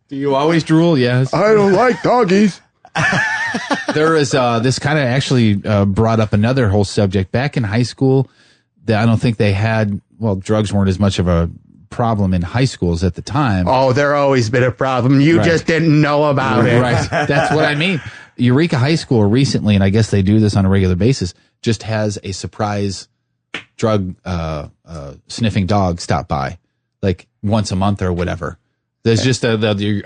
Do you always drool? Yes. I don't like doggies. There is this kind of actually brought up another whole subject. Back in high school, I don't think they had, drugs weren't as much of a problem in high schools at the time. Oh, there always been a problem. You just didn't know about it. Right. That's what I mean. Eureka High School recently, and I guess they do this on a regular basis, just has a surprise drug sniffing dog stop by, like once a month or whatever. There's just a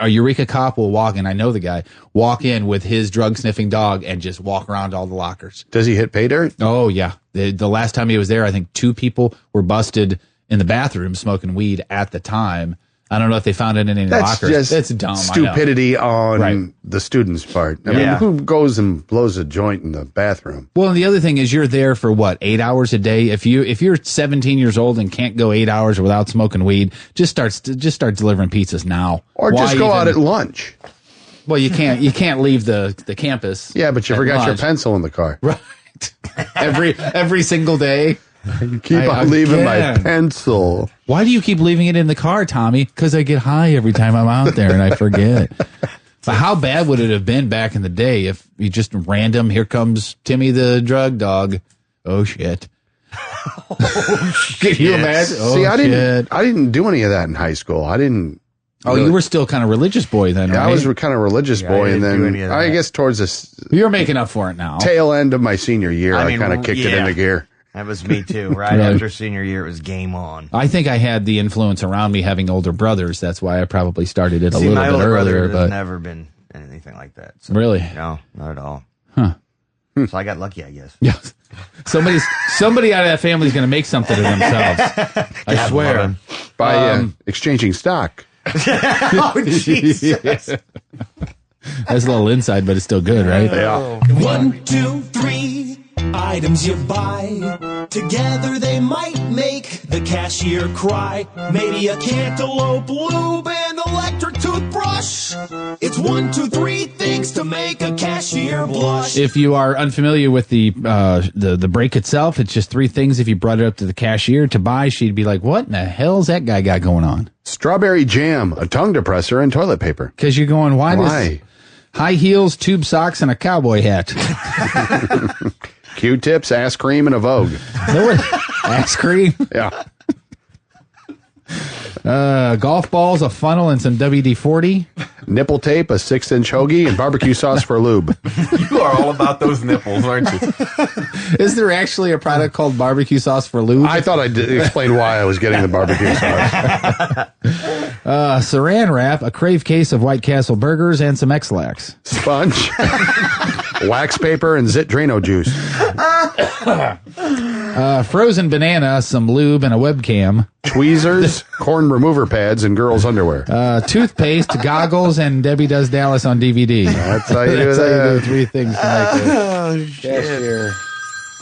Eureka cop will walk in. I know the guy walk in with his drug sniffing dog and just walk around all the lockers. Does he hit pay dirt? Oh yeah. The last time he was there, I think 2 people were busted in the bathroom smoking weed at the time. I don't know if they found it in any lockers. That's dumb. Stupidity on the student's part. I mean, who goes and blows a joint in the bathroom? Well, and the other thing is you're there for 8 hours a day. If you're 17 years old and can't go 8 hours without smoking weed, just start delivering pizzas now. Or just go out at lunch. Well, you can't leave the campus. Yeah, but you at forgot your lunch. pencil in the car. Right. every single day. You keep on leaving my Again. pencil. Why do you keep leaving it in the car, Tommy? Because I get high every time I'm out there and I forget. But how bad would it have been back in the day if you just random, here comes Timmy the drug dog. Oh, shit. Can you imagine? Oh, See, I shit. didn't do any of that in high school. I didn't. Oh, really- you were still kind of religious boy then, right? Yeah, I was kind of religious boy, and didn't do any then of I that. guess towards the You're making up for it now. tail end of my senior year, I kind of kicked it into gear. That was me too. Right Right. after senior year, it was game on. I think I had the influence around me having older brothers. That's why I probably started it a See, little my bit older brother earlier. has But never been anything like that. So, Really? No, not at all. Huh. So I got lucky, I guess. yeah, somebody out of that family is going to make something of themselves. I swear. By exchanging stock. Oh, Jesus. That's a little inside, but it's still good, right? Yeah. 1, 2, 3 items you buy. Together they might make the cashier cry. Maybe a cantaloupe lube and electric toothbrush. It's 1, 2, 3 things to make a cashier blush. If you are unfamiliar with the break itself, it's just 3 things. If you brought it up to the cashier to buy, she'd be like, "What in the hell's that guy got going on?" Strawberry jam, a tongue depressor, and toilet paper. Because you're going, why? Why? High heels, tube socks, and a cowboy hat. Q-tips, ass cream, and a Vogue. Axe cream. Yeah. Golf balls, a funnel, and some WD-40. Nipple tape, a 6-inch hoagie, and barbecue sauce for lube. You are all about those nipples, aren't you? Is there actually a product called barbecue sauce for lube? I thought I'd explain why I was getting the barbecue sauce. Saran wrap, a Crave case of White Castle burgers, and some X-Lax. Sponge, wax paper, and Zit Drano juice. Frozen banana, some lube, and a webcam. Tweezers, corn remover pads, and girls' underwear. Toothpaste, goggles, and Debbie Does Dallas on DVD. That's how you do That's how you do that. 3 things to make it. Cashier.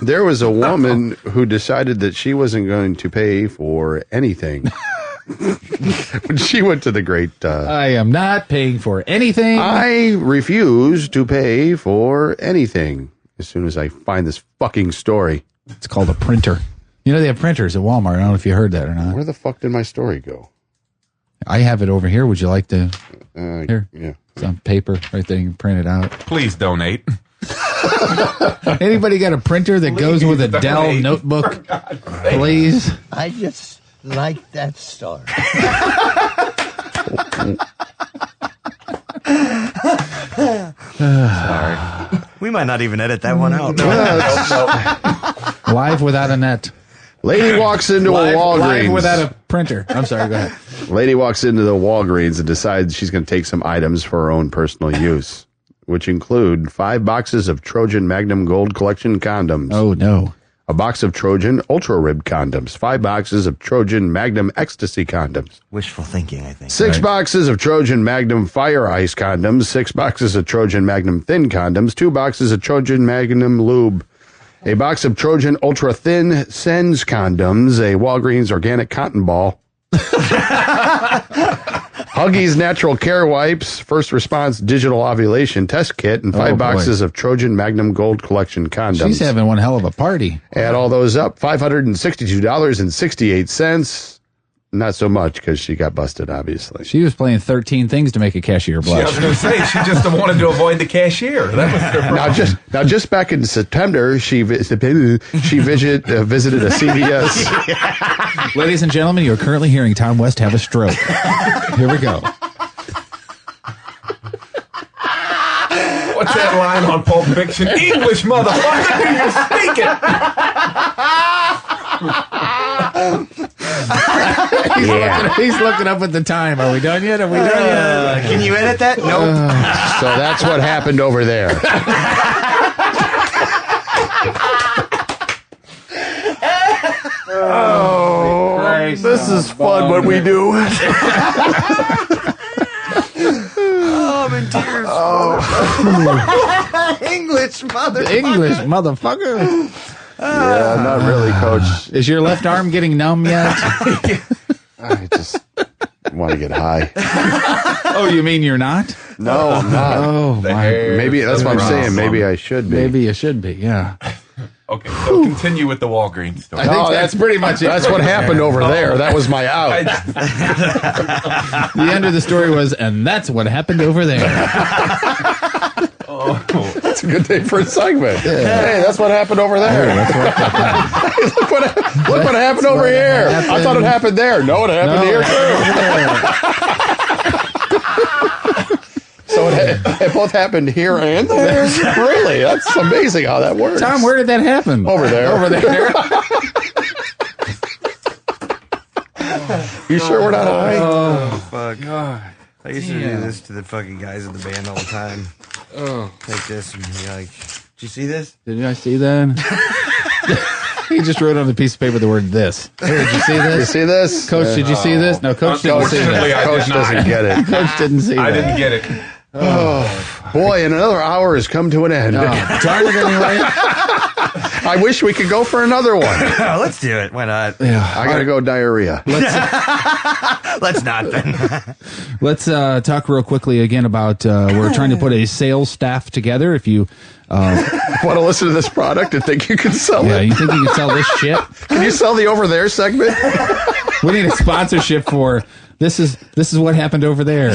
There was a woman who decided that she wasn't going to pay for anything. When she went to the great... I am not paying for anything. I refuse to pay for anything. As soon as I find this fucking story. It's called a printer. You know, they have printers at Walmart. I don't know if you heard that or not. Where the fuck did my story go? I have it over here. Would you like to? Here. Yeah. It's on paper right there. You can print it out. Please donate. Anybody got a printer that goes with a Please Dell donate. notebook? Please. I just like that story. Sorry. We might not even edit that one out. Live without a net. Lady walks into a Walgreens. Live without a printer. I'm sorry. Go ahead. Lady walks into the Walgreens and decides she's going to take some items for her own personal use, which include 5 boxes of Trojan Magnum Gold Collection condoms. Oh, no. A box of Trojan Ultra Rib condoms. 5 boxes of Trojan Magnum Ecstasy condoms. Wishful thinking, I think. 6 boxes of Trojan Magnum Fire Ice condoms. 6 boxes of Trojan Magnum Thin condoms. 2 boxes of Trojan Magnum Lube. A box of Trojan Ultra Thin Sens condoms. A Walgreens Organic Cotton Ball. Huggies Natural Care Wipes, First Response Digital Ovulation Test Kit, and 5 Oh, boy. boxes of Trojan Magnum Gold Collection condoms. She's having one hell of a party. Add all those up, $562.68. Not so much because she got busted, obviously. She was playing 13 things to make a cashier Yeah, I was blush. going to say, she just wanted to avoid the cashier. That was her problem. Now, just back in September, she visited a CVS. Ladies and gentlemen, you are currently hearing Tom West have a stroke. Here we go. What's that line on Pulp Fiction? English, motherfucker, you're speaking. He's looking up at the time. Are we done yet? Are we done yet? Can you edit that? Nope. So that's what happened over there. Oh, this is fun when we do it. Oh, I'm in tears. English, mother. English, motherfucker. Yeah, not really, Coach. Is your left arm getting numb yet? I just want to get high. Oh, you mean you're not? No, I'm not. Oh, my. Maybe that's what I'm saying. Maybe I should be. Maybe you should be, yeah. Okay, so continue with the Walgreens story. I think that's pretty much it. That's what happened over there. That was my out. The end of the story was, and that's what happened over there. That's a good thing for a segment. Yeah. Hey, that's what happened over there. Hey, look what happened over here. I thought it happened there. No, it happened here too. So it both happened here and there? Really? That's amazing how that works. Tom, where did that happen? Over there. Over there. You sure we're not high? Oh, fuck. God. I used to do this to the fucking guys in the band all the time. Oh. Take this and be like, did you see this? Did I see that? He just wrote on the piece of paper the word "this." Here, did you see this? You see this? Coach, did you see this? No, Coach didn't see that. Coach doesn't get it. Coach didn't see that. I didn't get it. Oh, boy, and another hour has come to an end. Darn it, anyway. I wish we could go for another one. Let's do it. Why not? Yeah. I gotta go diarrhea. Let's not then. Let's talk real quickly again about we're trying to put a sales staff together. If you want to listen to this product and think you can sell it? You think you can sell this shit? Can you sell the over there segment? We need a sponsorship for this is what happened over there.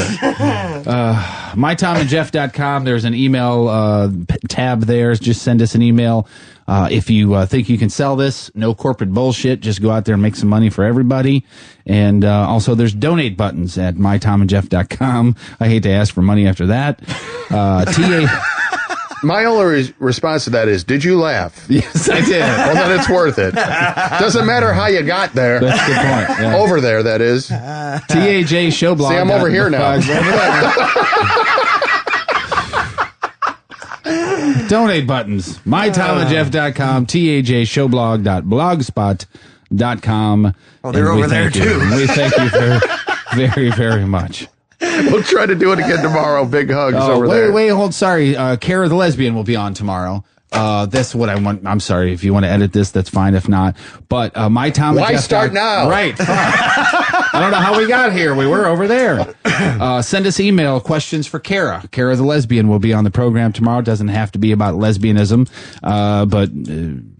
MyTomandJeff.com. There's an email tab there. Just send us an email. If you think you can sell this, no corporate bullshit. Just go out there and make some money for everybody. And also, there's donate buttons at MyTomandJeff.com. I hate to ask for money after that. My only response to that is, did you laugh? Yes, I did. Well, then it's worth it. Doesn't matter how you got there. That's a good point. Yeah. Over there, that is. TAJ Showblog. See, I'm over here now. Donate buttons. MyTomandJeff.com, TAJShowblog.blogspot.com. Oh, they're over there, too. We thank you very, very much. We'll try to do it again tomorrow. Big hugs over there. Hold. Sorry. Kara the Lesbian will be on tomorrow. That's what I want. I'm sorry. If you want to edit this, that's fine. If not, but MyTomandJeff. Why start now? Right. I don't know how we got here. We were over there. Send us email questions for Kara. Kara the Lesbian will be on the program tomorrow. It doesn't have to be about lesbianism, but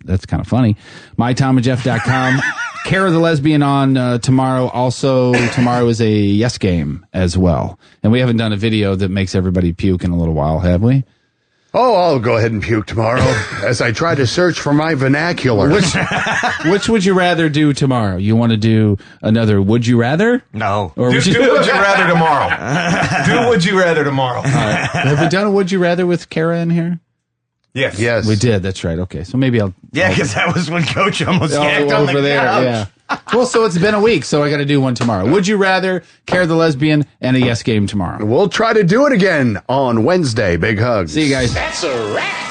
that's kind of funny. MyTomandJeff.com. Kara the Lesbian on tomorrow. Also, tomorrow is a Yes Game as well. And we haven't done a video that makes everybody puke in a little while, have we? Oh, I'll go ahead and puke tomorrow as I try to search for my vernacular. Which would you rather do tomorrow? You want to do another Would You Rather? No. Or Do Would You Rather tomorrow. Do Would You Rather tomorrow. Have we done a Would You Rather with Kara in here? Yes. Yes. We did. That's right. Okay. So maybe I'll. Yeah, because that was when Coach almost yacked on over the there. couch. Yeah. Well, so it's been a week, so I got to do one tomorrow. Would you rather Kara the Lesbian and a Yes Game tomorrow? We'll try to do it again on Wednesday. Big hugs. See you guys. That's a wrap.